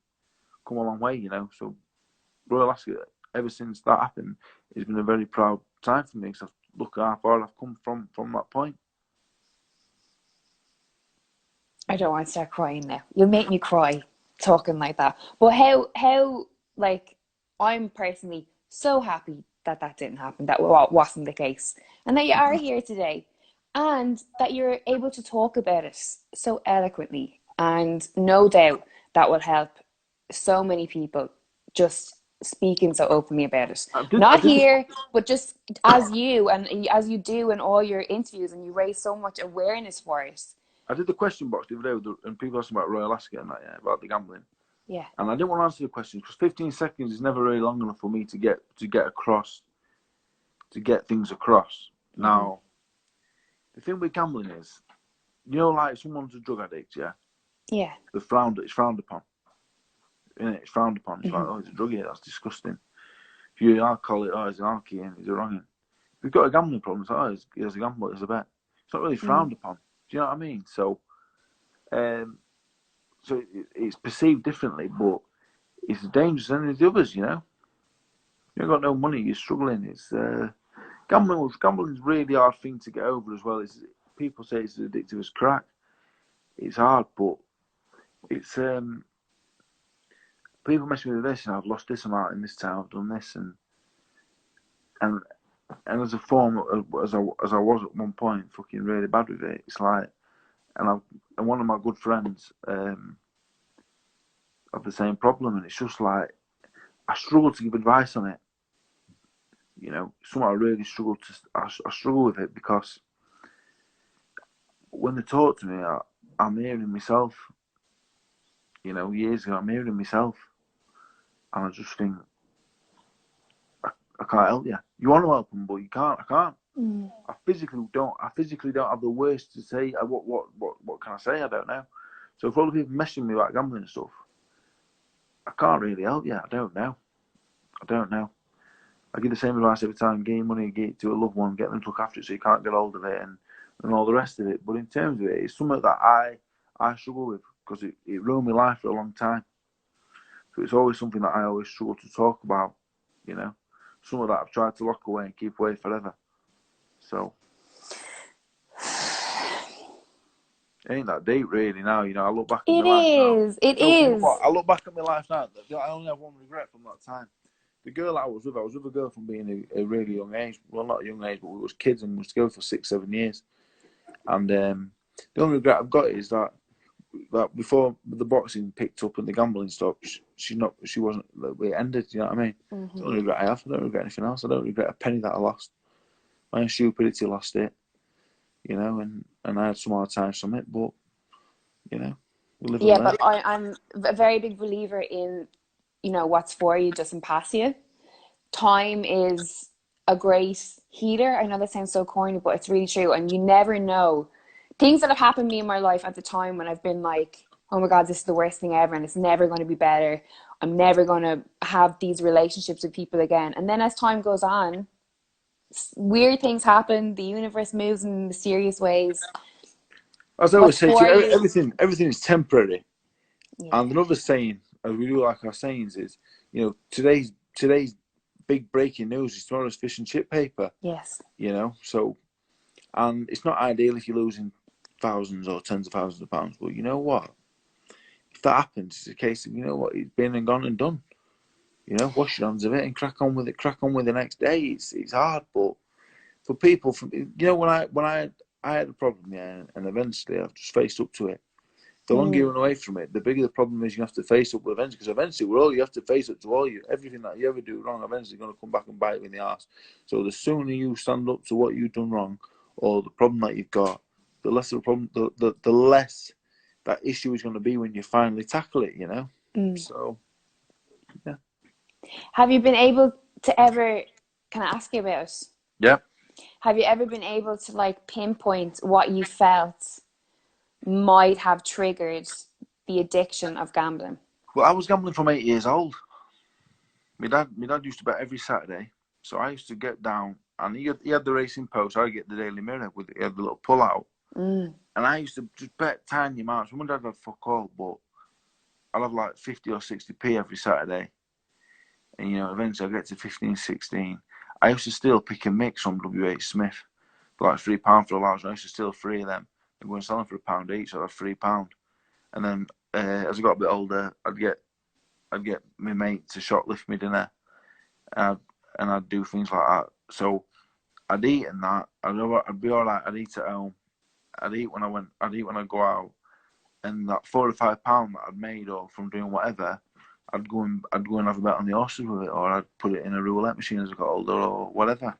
come a long way, you know. So Royal Ascot, ever since that happened, it's been a very proud time for me, because look how far I've come from that point. I don't want to start crying now. You'll make me cry talking like that. But how, like, I'm personally so happy that that didn't happen, that wasn't the case, and that you are here today, and that you're able to talk about it so eloquently. And no doubt that will help so many people just speaking so openly about it. I Not did, here, but just as you and as you do in all your interviews, and you raise so much awareness for it. I did the question box the other day, and people asked about Royal Ascot and that, yeah, about the gambling. Yeah. And I didn't want to answer the question because 15 seconds is never really long enough for me to get across, to get things across. Now, the thing with gambling is, you know, like someone's a drug addict, yeah, Yeah. it's frowned upon. It's frowned upon. It's like, oh, he's a drug addict, that's disgusting. If you're an alcoholic, oh, he's an alky, he's a wronging. If you've got a gambling problem, it's like, oh, he's a gambler, it's a bet. It's not really frowned upon. Do you know what I mean? So, it's perceived differently, but it's dangerous than any of the others, you know. You've got no money, you're struggling. It's gambling's a really hard thing to get over as well. People say it's as addictive as crack. It's hard, but it's people mess with this, and I've lost this amount in this time. I've done this, and as a form as I was at one point, fucking really bad with it. It's like, and one of my good friends have the same problem, and it's just like I struggle to give advice on it. You know, something I really struggle to. I struggle with it because when they talk to me, I'm hearing myself. You know, years ago, I'm hearing myself, and I just think I can't help you. You want to help them, but you can't. I can't. I physically don't. I physically don't have the words to say. What can I say? I don't know. So for all the people messaging me about gambling and stuff, I can't really help you. I don't know. I give the same advice every time: give money, give it to a loved one, get them to look after it, so you can't get hold of it, and all the rest of it. But in terms of it, it's something that I struggle with because it ruined my life for a long time. So it's always something that I always struggle to talk about. You know, something that I've tried to lock away and keep away forever. So it ain't that deep really now. You know, I look back at my It life now. is. It No, you know is. what? I look back at my life now. I only have one regret from that time. The girl I was with a girl from being a really young age. Well, not a young age, but we was kids and we was together for 6, 7 years. And the only regret I've got is that before the boxing picked up and the gambling stopped, she wasn't the way it ended. You know what I mean? It's the only regret I have. I don't regret anything else. I don't regret a penny that I lost. My own stupidity lost it. You know, and I had some hard times from it, but you know, we live and Yeah, learn. but I'm a very big believer in, what's for you doesn't pass you. Time is a great healer. I know that sounds so corny, but it's really true. And you never know. Things that have happened to me in my life at the time when I've been like, oh my God, this is the worst thing ever and it's never going to be better. I'm never going to have these relationships with people again. And then as time goes on, weird things happen. The universe moves in mysterious ways. As I always What's say to for you, you? everything is temporary. And Yeah. another saying, as we do like our sayings, is, you know, today's big breaking news is tomorrow's fish and chip paper. Yes. You know, so, and it's not ideal if you're losing thousands or tens of thousands of pounds. But you know what? If that happens, it's a case of, you know what, it's been and gone and done. You know, wash your hands of it and crack on with it. Crack on with the next day. It's hard, but for people, when I had a problem, yeah, and eventually I've just faced up to it. The longer you run away from it, the bigger the problem is. You have to face up with eventually, because eventually you have to face up to all you. Everything that you ever do wrong, eventually going to come back and bite you in the arse. So the sooner you stand up to what you've done wrong, or the problem that you've got, the less of a problem, the less that issue is going to be when you finally tackle it. You know. So yeah. Have you been able to ever, can I ask you about, Yeah. have you ever been able to like pinpoint what you felt might have triggered the addiction of gambling? Well, I was gambling from 8 years old. My dad used to bet every Saturday, so I used to get down, and he had the Racing Post. I get the Daily Mirror with he had the little pull out, and I used to just bet tiny amounts. My dad had fuck all, but I'll have like 50 or 60p every Saturday, and eventually I get to 15, 16. I used to steal pick and mix from WH Smith for like £3 for a large. I used to steal 3 of them and go and sell them for £1 each. So I'd have £3, and then as I got a bit older, I'd get my mate to shoplift me dinner, and I'd do things like that. So I'd eat and that. I'd be all right. I'd eat at home. I'd eat when I go out, and that £4 or £5 that I'd made or from doing whatever, I'd go and have a bet on the horses with it, or I'd put it in a roulette machine as I got older, or whatever.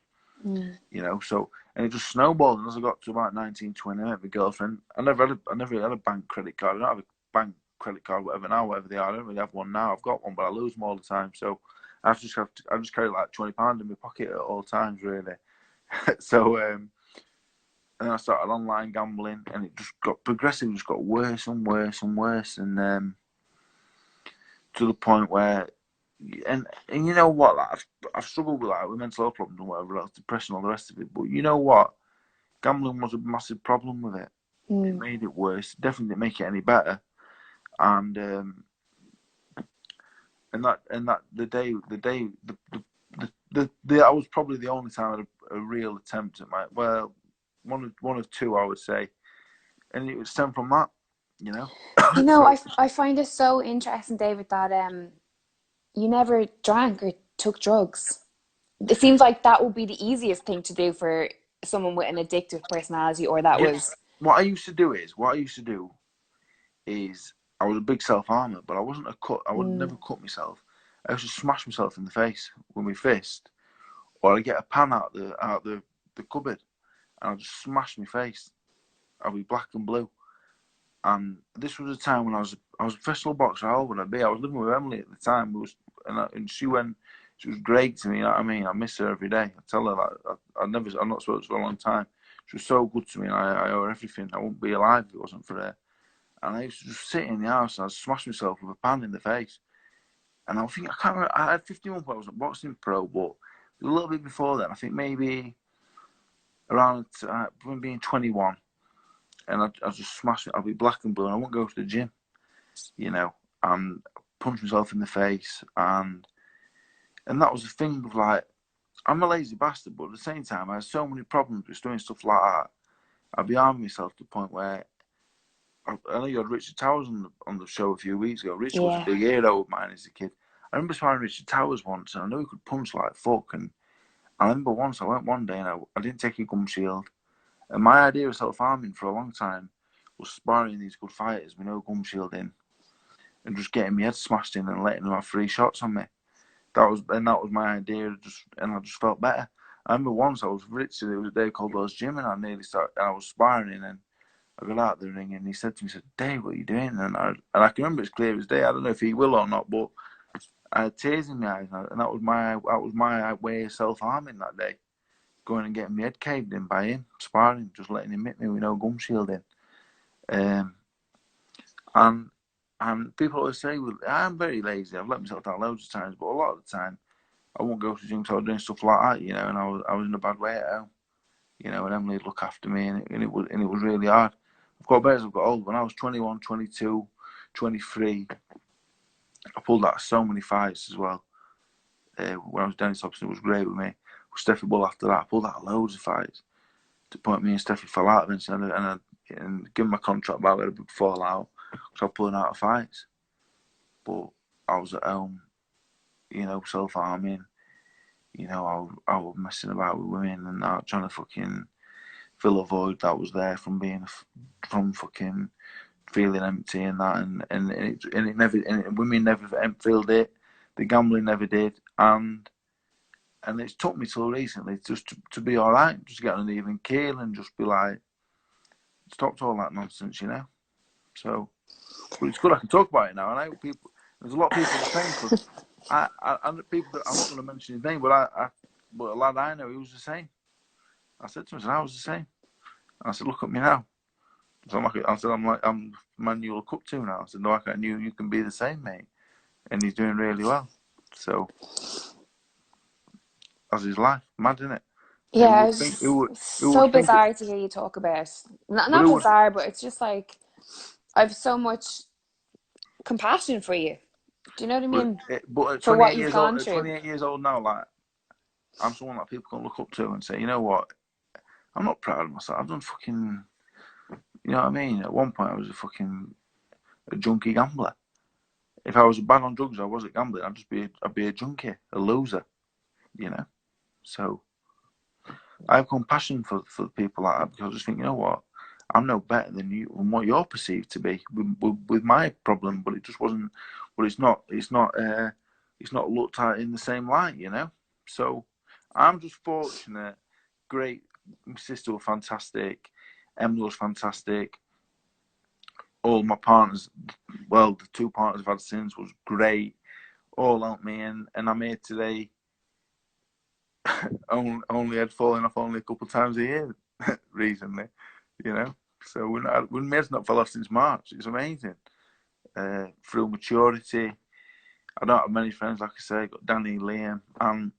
So, and it just snowballed. And as I got to about 19, 20, I met my girlfriend. I never really had a bank credit card. I don't have a bank credit card, whatever they are. I don't really have one now. I've got one, but I lose them all the time. So I just carry like £20 in my pocket at all times, really. So, and then I started online gambling, and it just got progressively, just got worse and worse and worse, and to the point where, and you know what, like, I've struggled with mental health problems and whatever, like depression, all the rest of it. But you know what, gambling was a massive problem with it. It made it worse. It definitely didn't make it any better. And that I was probably the only time I had a real attempt at one of two, I would say, and it was stemmed from that, you know. So, I find it so interesting, David, that you never drank or took drugs. It seems like that would be the easiest thing to do for someone with an addictive personality, or that yeah, was. what I used to do is I was a big self-harmer, but I wasn't a cut. I would never cut myself. I used to smash myself in the face with my fist, or I'd get a pan out the cupboard, and I'd just smash my face. I'd be black and blue. And this was a time when I was a professional boxer. How old would I be? I was living with Emily at the time. And she was great to me. You know what I mean? I miss her every day. I tell her that I'm not spoken to her for a long time. She was so good to me, and I owe her everything. I wouldn't be alive if it wasn't for her. And I used to just sit in the house and I'd smash myself with a pan in the face. And I think, I can't remember, I had 51 when I wasn't boxing pro, but a little bit before then, I think maybe around being 21, and I just smash it. I'll be black and blue, and I won't go to the gym, and punch myself in the face, and that was the thing of like, I'm a lazy bastard, but at the same time, I had so many problems with doing stuff like that. I'd be arming myself to the point where I know you had Richard Towers on the show a few weeks ago. Richard was a big hero of mine as a kid. I remember sparring Richard Towers once, and I knew he could punch like fuck. And I remember once I went one day and I didn't take a gum shield. And my idea of self-harming for a long time was sparring these good fighters with no gum shield in, and just getting my head smashed in and letting them have 3 shots on me. That was my idea. And I just felt better. I remember once I was Richard. It was a Dave Caldwell's gym, and I was sparring, and I got out of the ring, and he said to me, "Dave, what are you doing?" And I can remember it's clear as day. I don't know if he will or not, but I had tears in my eyes, and that was my way of self-harming that day, going and getting my head caved in by him, sparring, just letting him hit me with no gum shield in. And people always say, well, I'm very lazy. I've let myself down loads of times, but a lot of the time, I won't go to the gym because I was doing stuff like that, you know, and I was in a bad way at home, you know, and Emily would look after me, and it was really hard. I've got better as I've got old. When I was 21, 22, 23, I pulled out so many fights as well. When I was Dennis Hobson, it was great with me. With Steffi Bull after that, I pulled out loads of fights. To the point me and Steffi fell out eventually, and given my contract back, we had a big fallout. So I was pulling out of fights. But I was at home, you know, self-harming. You know, I was messing about with women and that, trying to fucking fill a void that was there from fucking feeling empty and that, and women never filled it. The gambling never did, and it's took me till recently just to be all right, just get on an even keel and just be like, stop all that nonsense, you know. So, but it's good I can talk about it now. And I know people, there's a lot of people the same, because people that I'm not going to mention his name, but but a lad I know, he was the same. I said to him, I was the same. And I said, look at me now. So I'm the man you look up to now. I said, no, I can't. You can be the same, mate. And he's doing really well. So, that's his life. Mad, isn't it? Yeah, Who it's so would think it? bizarre to hear you talk about. But Not who would? bizarre, but it's just like, I've so much compassion for you. Do you know what I mean? But at For 28 what you've years old, gone through. now, like, I'm someone that people can look up to and say, you know what? I'm not proud of myself. I've done fucking, you know what I mean? At one point, I was a junkie gambler. If I was bad on drugs, I wasn't gambling. I'd be a junkie, a loser, you know. So I have compassion for people like that, because I just think, you know what? I'm no better than you, and what you're perceived to be with my problem, but it just wasn't. But it's not looked at in the same light, you know. So I'm just fortunate. Great, my sister was fantastic. Emily was fantastic. All my partners, well, the two partners I've had since was great. All helped me, and I'm here today. only had fallen off only a couple of times a year recently, you know. So my head's not fell off since March. It's amazing. Through maturity, I don't have many friends, like I say. Got Danny, Liam, and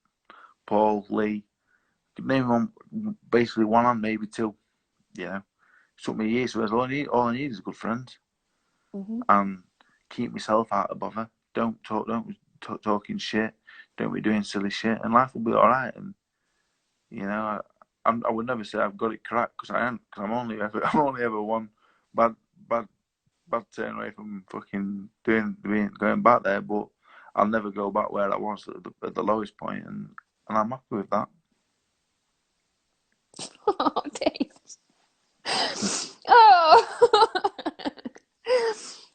Paul, Lee. I could name them on basically one hand, maybe two. You know, it took me years. So all I need is a good friend, and keep myself out of bother. Don't talking shit. Don't be doing silly shit, and life will be all right. And you know, I would never say I've got it cracked, because I ain't. Because I'm only ever one bad turn away from fucking going back there. But I'll never go back where I was at the lowest point, and I'm happy with that. Oh, Dave. Oh.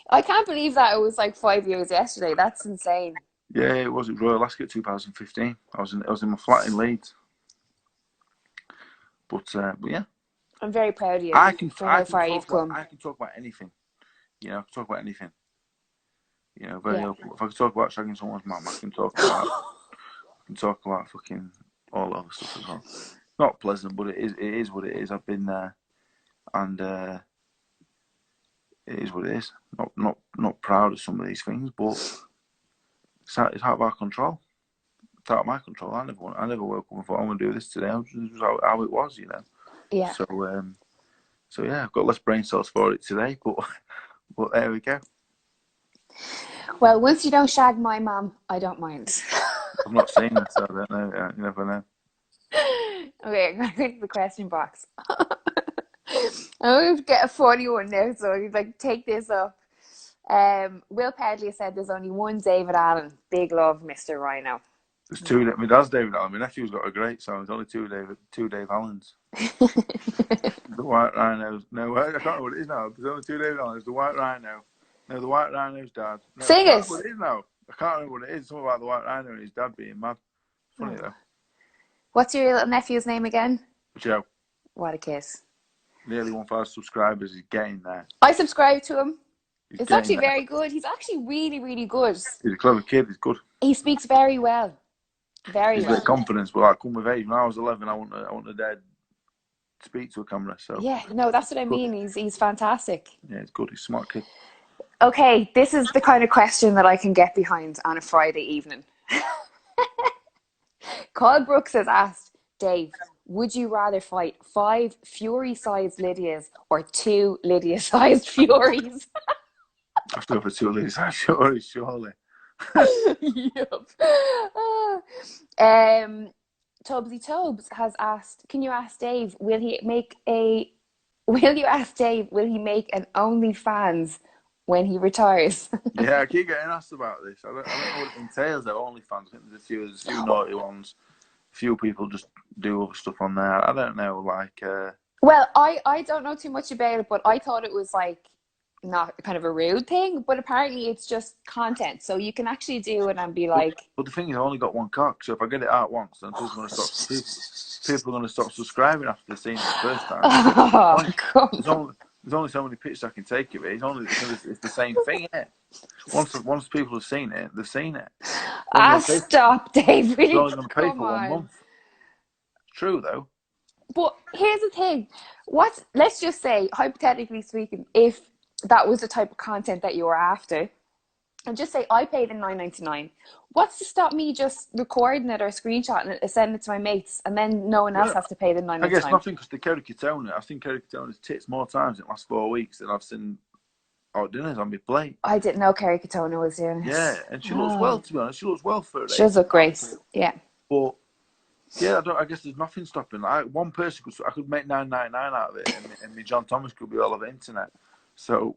I can't believe that it was like 5 years yesterday. That's insane. Yeah, it was at Royal Ascot 2015. I was in my flat in Leeds. But yeah, I'm very proud of you for how far you've come. I can talk about anything. You know, I can talk about anything. You know, very Yeah. open. If I could talk about shagging someone's mum, I can talk about fucking all other stuff as well. Not pleasant, but it is what it is. I've been there, and it is what it is. Not proud of some of these things, but it's out of our control. It's out of my control. I never woke up and thought I'm gonna do this today. This was how it was, you know. Yeah. So yeah, I've got less brain cells for it today, but there we go. Well, once you don't shag my mum, I don't mind. I'm not saying that, so I don't know. You never know. Okay, I'm going to go to the question box. I'm going to get a funny one now, so I'd like take this up. Will Pedley said there's only one David Allen. Big love, Mr. Rhino. There's two. My dad's David Allen. My nephew's got a great song. There's only two Dave Allens. The White Rhinos. No, I can't know what it is now. There's only two David Allens. The White Rhino. No, the White Rhino's dad. No, Sing I can't it. know what it is now. I can't remember what it is. Something about the White Rhino and his dad being mad. Funny though. What's your little nephew's name again? Joe. What a kiss. Nearly 1,000 subscribers. He's getting there. I subscribe to him. It's actually there. very good. He's actually really, really good. He's a clever kid. He's good. He speaks very well. Very He's got well. confidence, but like, come with age. When I was 11, I wouldn't have dared speak to a camera. So Yeah, no, that's what I good. mean. He's fantastic. Yeah, it's good. He's a smart kid. Okay, this is the kind of question that I can get behind on a Friday evening. Carl Brooks has asked Dave, would you rather fight 5 Fury-sized Lydias or 2 Lydia-sized Furies? I have to go for 2 of these. Surely. Yup. Um, Tobesy Tobes has asked, can you ask Dave, will you ask Dave, will he make an OnlyFans when he retires? Yeah, I keep getting asked about this. I don't know what it entails. Though OnlyFans. I think there's a few naughty ones. A few people just do other stuff on there. I don't know. Like, Well, I don't know too much about it, but I thought it was like not kind of a rude thing, but apparently it's just content. So you can actually do it and be like, but the thing is, I only got one cock. So if I get it out once, then people are going to stop. People are going to stop subscribing after they've seen it the first time. So what's the oh, point? come on. There's only so many pictures I can take of it. It's the same thing, isn't it? Once people have seen it, they've seen it. Stop, Dave. They're Really? only going to pay Come for 1 on. month. It's true though. But here's the thing. Let's just say, hypothetically speaking, if that was the type of content that you were after, and just say I paid the $9.99. What's to stop me just recording it or screenshotting it and sending it to my mates, and then no one else has to pay the $9.99? I guess nothing, because the Kerry Katona, I've seen Kerry Katona's tits more times in the last 4 weeks than I've seen hot dinners on my plate. I didn't know Kerry Katona was doing it. Yeah, and she looks well, to be honest. She looks well for her She age. does look great. Yeah. But yeah, I guess there's nothing stopping. Like, one person I could make $9.99 out of it, and me John Thomas could be all over the internet. So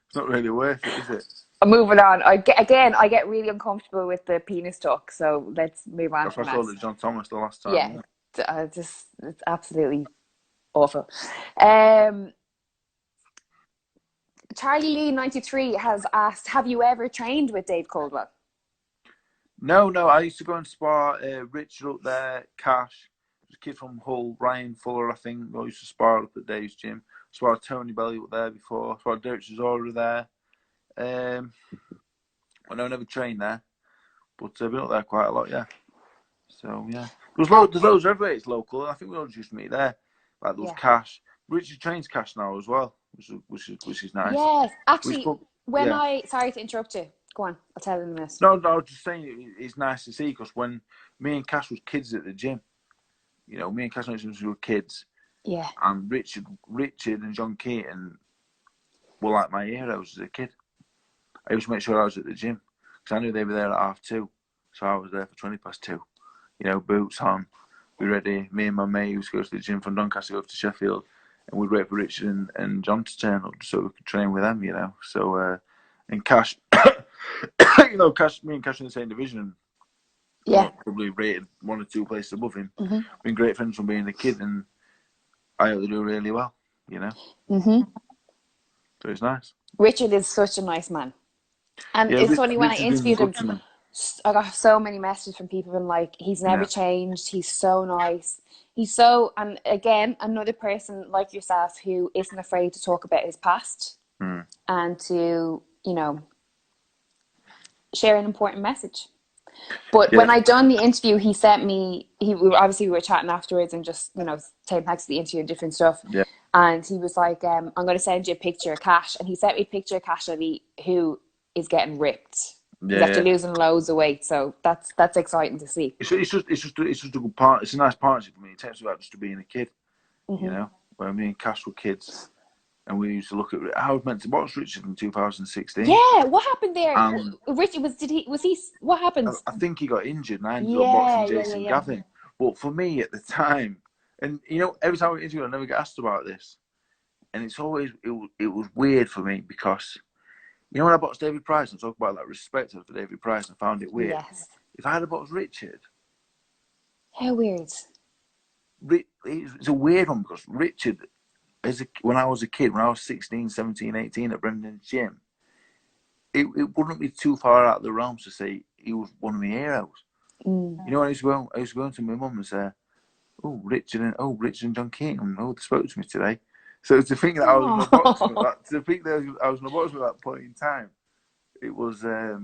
it's not really worth it, is it? Moving on. I get really uncomfortable with the penis talk. So let's move on. That's why I called it John Thomas the last time. Yeah, it's absolutely awful. Charlie Lee 93 has asked, have you ever trained with Dave Caldwell? No. I used to go and spar Richard up there, Cash, a kid from Hull, Ryan Fuller, I think. I used to spar up at Dave's gym. Sparred Tony Belly up there before. Sparred Derek Chisora there. I never trained there, but I've been up there quite a lot, yeah. So yeah, there's loads everywhere. It's local, and I think we all just meet there. Like there was Cash. Richard trains Cash now as well, which is nice. Yes, actually, sorry to interrupt you. Go on, I'll tell you in a minute. No, I was just saying it's nice to see, because when me and Cash was kids at the gym, me and Cash were kids. Yeah. And Richard and John Keaton were like my heroes as a kid. I used to make sure I was at the gym, because I knew they were there at 2:30, so I was there for 2:20. Boots on, we ready. Me and my mate used to go to the gym from Doncaster, go to Sheffield, and we'd wait for Richard and John to turn up so we could train with them. So and Cash, Cash, me and Cash in the same division. Yeah. Probably rated 1 or 2 places above him. Mm-hmm. Been great friends from being a kid, and I hope they do really well. Mm-hmm. So it's nice. Richard is such a nice man. And it's funny, when I interviewed him, I got so many messages from people being like, he's never changed, he's so nice. And again, another person like yourself who isn't afraid to talk about his past and to, share an important message. But when I done the interview, he sent me, we were chatting afterwards and just, taking back to the interview and different stuff. Yeah. And he was like, I'm going to send you a picture of Cash. And he sent me a picture of Cash Levy, who is getting ripped. He's after losing loads of weight. So that's exciting to see. It's just a good part. It's a nice partnership for me. It takes me back just to being a kid, where me and Cash were kids. And we used to look at. I was meant to watch Richard in 2016. Yeah, what happened there? Richard what happened? I think he got injured, and I ended up boxing Jason Gavin. But for me at the time, and every time I interview, I never get asked about this, and it's always it was weird for me, because when I boxed David Price and talk about that respect for David Price, I found it weird. Yes. If I had boxed Richard, how weird? It's a weird one, because Richard. When I was a kid, when I was 16, 17, 18 at Brendan's gym, it wouldn't be too far out of the realms to say he was one of my heroes. Mm. I used to go to my mum and say, Richard and John Keaton, they spoke to me today. So to think that I was in a boxing at that point in time, it was a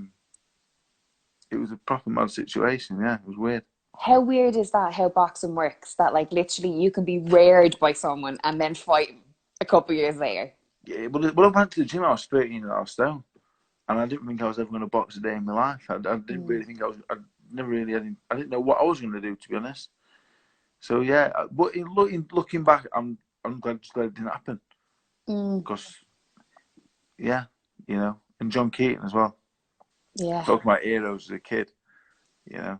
proper mad situation. Yeah, it was weird. How weird is that? How boxing works? That like literally you can be reared by someone and then fight a couple years later. Yeah, but when I went to the gym, I was 13 and a half stone, and I didn't think I was ever going to box a day in my life. I didn't really think I was. I never really. I didn't know what I was going to do, to be honest. So yeah, but looking back, I'm glad it didn't happen Mm, because yeah, and John Keaton as well. yeah. Talking about heroes as a kid, you know,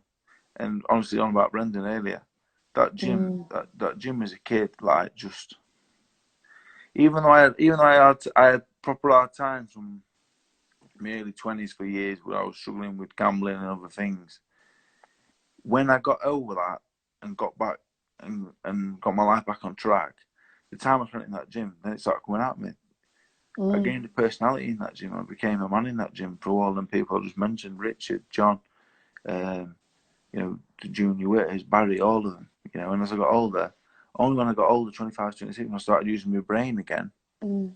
and honestly, on about Brendan earlier, that gym, Mm, that gym as a kid, like just even though I had proper hard times from my early 20s for years where I was struggling with gambling and other things. When I got over that and got back and got my life back on track, the time I spent in that gym, then it started coming out of me. I mm. gained a personality in that gym. I became a man in that gym for all them people I just mentioned, Richard, John, um, the junior witters, Barry, all of them. And as I got older, only when I got older, 25, 26, when I started using my brain again, Mm.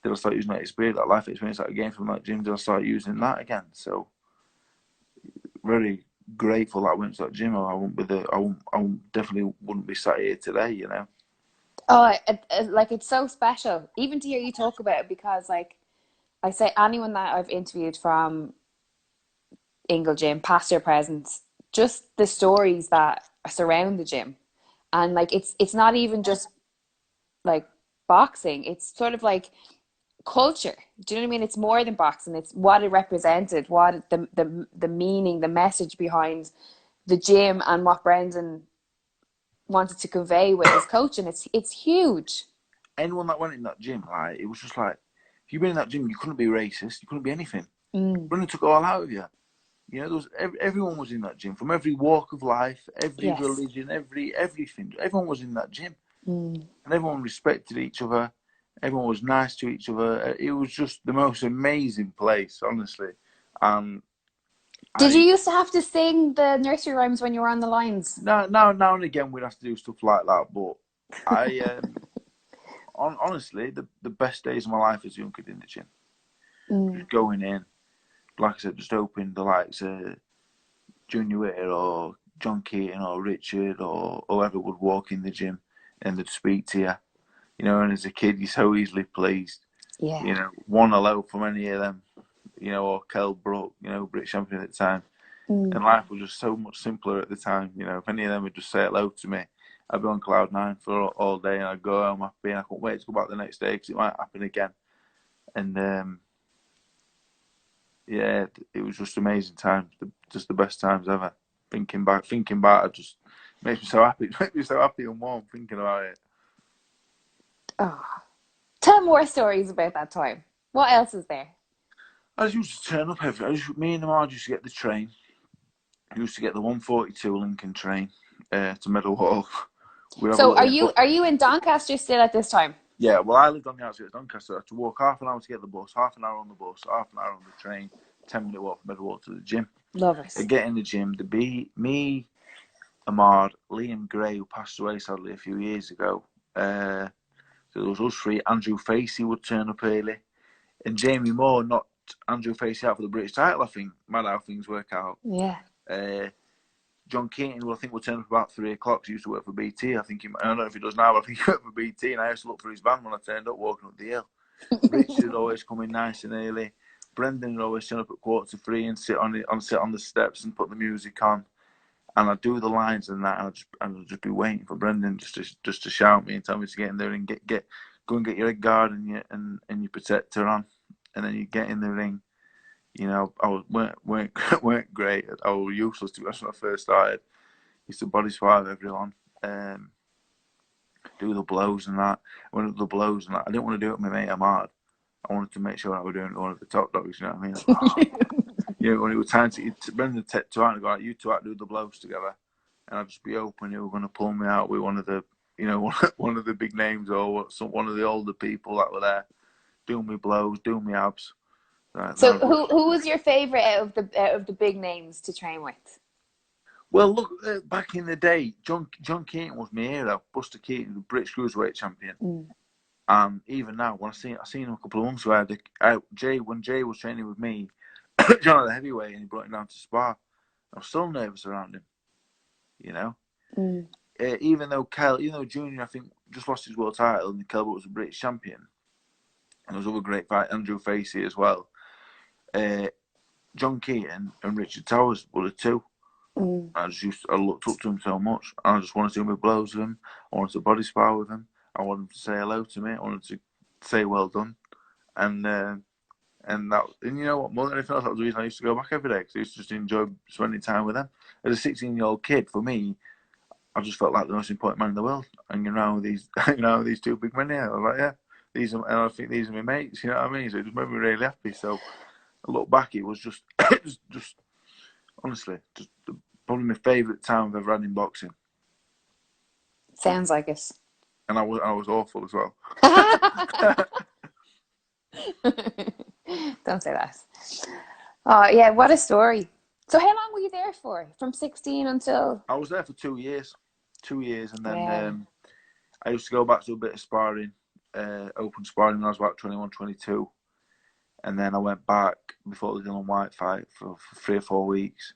did I start using that experience, that life experience that I gained from that gym, did I start using that again? So very grateful that I went to that gym. Definitely wouldn't be sat here today. Oh, like it's so special, even to hear you talk about it, because like I say, anyone that I've interviewed from Ingle Gym, past or present, just the stories that surround the gym, and like it's not even just like boxing; it's sort of like culture. Do you know what I mean? It's more than boxing. It's what it represented, what the meaning, the message behind the gym, and what Brendan wanted to convey with his coaching. It's huge. Anyone that went in that gym, like, it was just like, if you've been in that gym, you couldn't be racist, you couldn't be anything. Mm, Brendan took it all out of you. There was everyone was in that gym from every walk of life, every yes. religion, everything. Everyone was in that gym, Mm. and everyone respected each other. Everyone was nice to each other. It was just the most amazing place, honestly. And Did you I used to have to sing the nursery rhymes when you were on the lines? now and again we'd have to do stuff like that, but I honestly the best days of my life as a young kid in the gym, Mm. just going in, like I said, just hoping the likes of Junior Witter or John Keaton or Richard or whoever would walk in the gym and they'd speak to you. And as a kid, you're so easily pleased. Yeah. One hello from any of them, or Kel Brook, British champion at the time. Mm. And life was just so much simpler at the time. If any of them would just say hello to me, I'd be on cloud nine for all day and I'd go home happy and I couldn't wait to go back the next day because it might happen again. And yeah, it was just amazing times, just the best times ever. Thinking back, it just makes me so happy. It makes me so happy and warm thinking about it. Oh. Tell more stories about that time. What else is there? I used to turn up me and the Marge used to get the train. We used to get the 142 Lincoln train to Meadowhall. We'd have a So are little you bus. are you in Doncaster still at this time? Yeah, well, I lived on the outskirts of Doncaster. I had to walk half an hour to get the bus, half an hour on the bus, half an hour on the train, 10-minute walk from Meadowhall to the gym. Love it. I get in the gym, to be me, Ahmad, Liam Gray, who passed away sadly a few years ago. So there was us three. Andrew Facey would turn up early, and Jamie Moore knocked Andrew Facey out for the British title. I think, mad how things work out. Yeah. Uh, John Keaton, who I think would turn up about 3 o'clock. He used to work for BT. I don't know if he does now, but I think he worked for BT. And I used to look for his van when I turned up, walking up the hill. Richard would always come in nice and early. Brendan would always turn up at 2:45 and sit on the steps and put the music on. And I'd do the lines and that, and I'd just be waiting for Brendan just to shout me and tell me to get in there and go and get your head guard and your protector on, and then you get in the ring. I weren't great. I was useless to be honest when I first started. Used to body swab everyone, um, do the blows and that. I went up the blows and that. I didn't want to do it with my mate Ahmad. I wanted to make sure I was doing it with one of the top dogs. You know what I mean? When it was time to Brendan take two out and go, right, you two out do the blows together, and I'd just be hoping you were going to pull me out with one of the, one of the big names or one of the older people that were there, doing me blows, doing me abs. Right, So who was your favorite out of the big names to train with? well, look, back in the day, John Keaton was my hero. Buster Keaton, the British Cruiserweight champion. Mm. And even now, when I seen him a couple of months ago, when Jay was training with me, John had a heavyweight and he brought him down to spar. I was still nervous around him. you know. Mm. Even though Junior, I think, just lost his world title, and Kell was a British champion, and there was other great fight, Andrew Facey as well. John Keaton and Richard Towers were the two. Mm. I looked up to him so much. And I just wanted to do my blows with him. I wanted to body spar with him. I wanted him to say hello to me. I wanted to say well done. And you know what? More than anything else, that was the reason I used to go back every day, because I used to just enjoy spending time with them. As a 16-year-old kid, for me, I just felt like the most important man in the world. And these two big men here. I was like, yeah, and I think these are my mates. You know what I mean? So it just made me really happy. So I look back, it was just honestly, just probably my favourite time I've ever had in boxing. Sounds like it. And I was awful as well. Don't say that. Oh yeah, what a story. So how long were you there for? From 16 until? I was there for 2 years. 2 years, and then Yeah. I used to go back to a bit of sparring, open sparring when I was about 21, 22. And then I went back before the Dylan White fight for 3 or 4 weeks.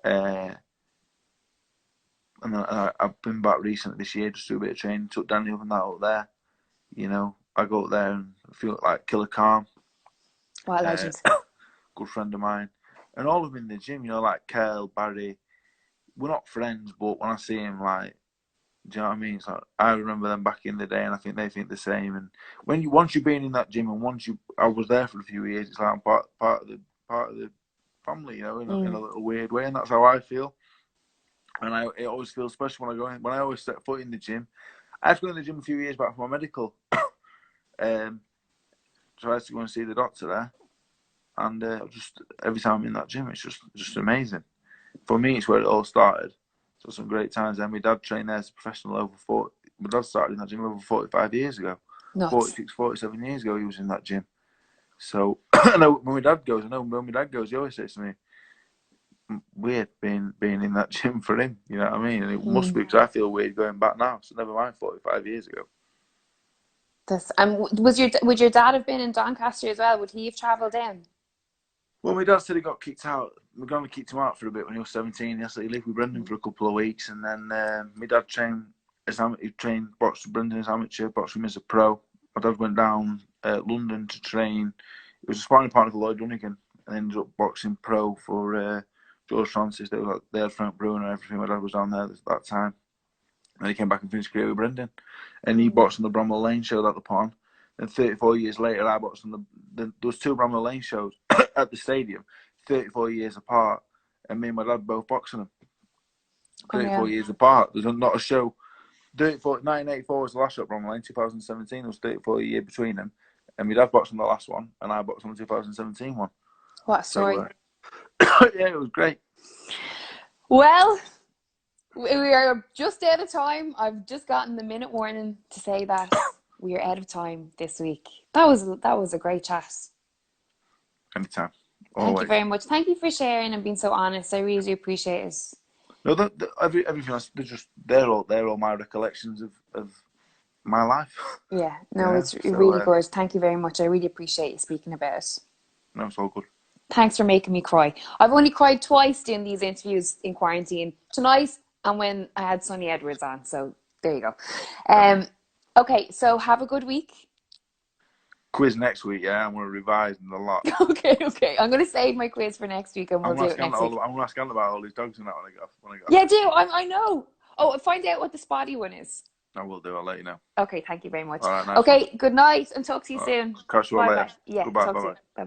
And then I've been back recently this year just to do a bit of training. Took Daniel and that up there. You know, I go up there and feel like Killer Khan. What a legend. Good friend of mine. And all of them in the gym, you know, like Kel, Barry. We're not friends, but when I see him, like, do you know what I mean? It's like, I remember them back in the day, and I think they think the same. And once you've been in that gym, and I was there for a few years, it's like I'm part of the family, you know, in a little weird way, and that's how I feel. And it always feels special when I go in. When I always set foot in the gym, I had to go in the gym a few years back for my medical. So I had to go and see the doctor there, and just every time I'm in that gym, it's just amazing. For me, it's where it all started. So some great times. Then my dad trained there as a professional over 40. My dad started in that gym over 45 years ago. Nuts. 46, 47 years ago, he was in that gym. So I know when my dad goes, he always says to me, weird being in that gym for him. You know what I mean? And it must be, because I feel weird going back now. So never mind 45 years ago. Would your dad have been in Doncaster as well? Would he have travelled down? Well, my dad said he got kicked out. My grandma kicked him out for a bit when he was 17. He lived with Brendan for a couple of weeks, and then my dad boxed with Brendan as amateur, boxed with him as a pro. My dad went down London to train. He was a sparring partner for Lloyd Dunnigan, and ended up boxing pro for George Francis. They had Frank Bruno and everything. My dad was down there at that time. And he came back and finished his career with Brendan. And he boxed on the Bramwell Lane show at the pond. And 34 years later, I boxed on there was 2 Bramwell Lane shows at the stadium, 34 years apart. And me and my dad both boxing them. 34 years apart. There's not a show. 1984 was the last show at Bramwell Lane. 2017, there was 34 years between them. And my dad boxed on the last one, and I boxed on the 2017 one. What a story. So, yeah, it was great. Well, we are just out of time. I've just gotten the minute warning to say that we are out of time this week. That was a great chat. Anytime. Thank you very much. Thank you for sharing and being so honest. I really do appreciate it. No, everything else, they're all my recollections of my life. Yeah, no, it's really good. Thank you very much. I really appreciate you speaking about it. No, it's all good. Thanks for making me cry. I've only cried twice doing these interviews in quarantine. Tonight and when I had Sonny Edwards on. So there you go. Okay, so have a good week. Quiz next week, yeah. I'm going to revise a lot. Okay. I'm going to save my quiz for next week and we'll do it next week. I'm going to ask Anna about all these dogs and that when I go. Yeah, do. I know. Oh, find out what the spotty one is. I will do. I'll let you know. Okay, thank you very much. All right, nice okay, good night and talk to you soon. Catch you all later. Yeah, Goodbye. talk Bye-bye. to you. Bye-bye.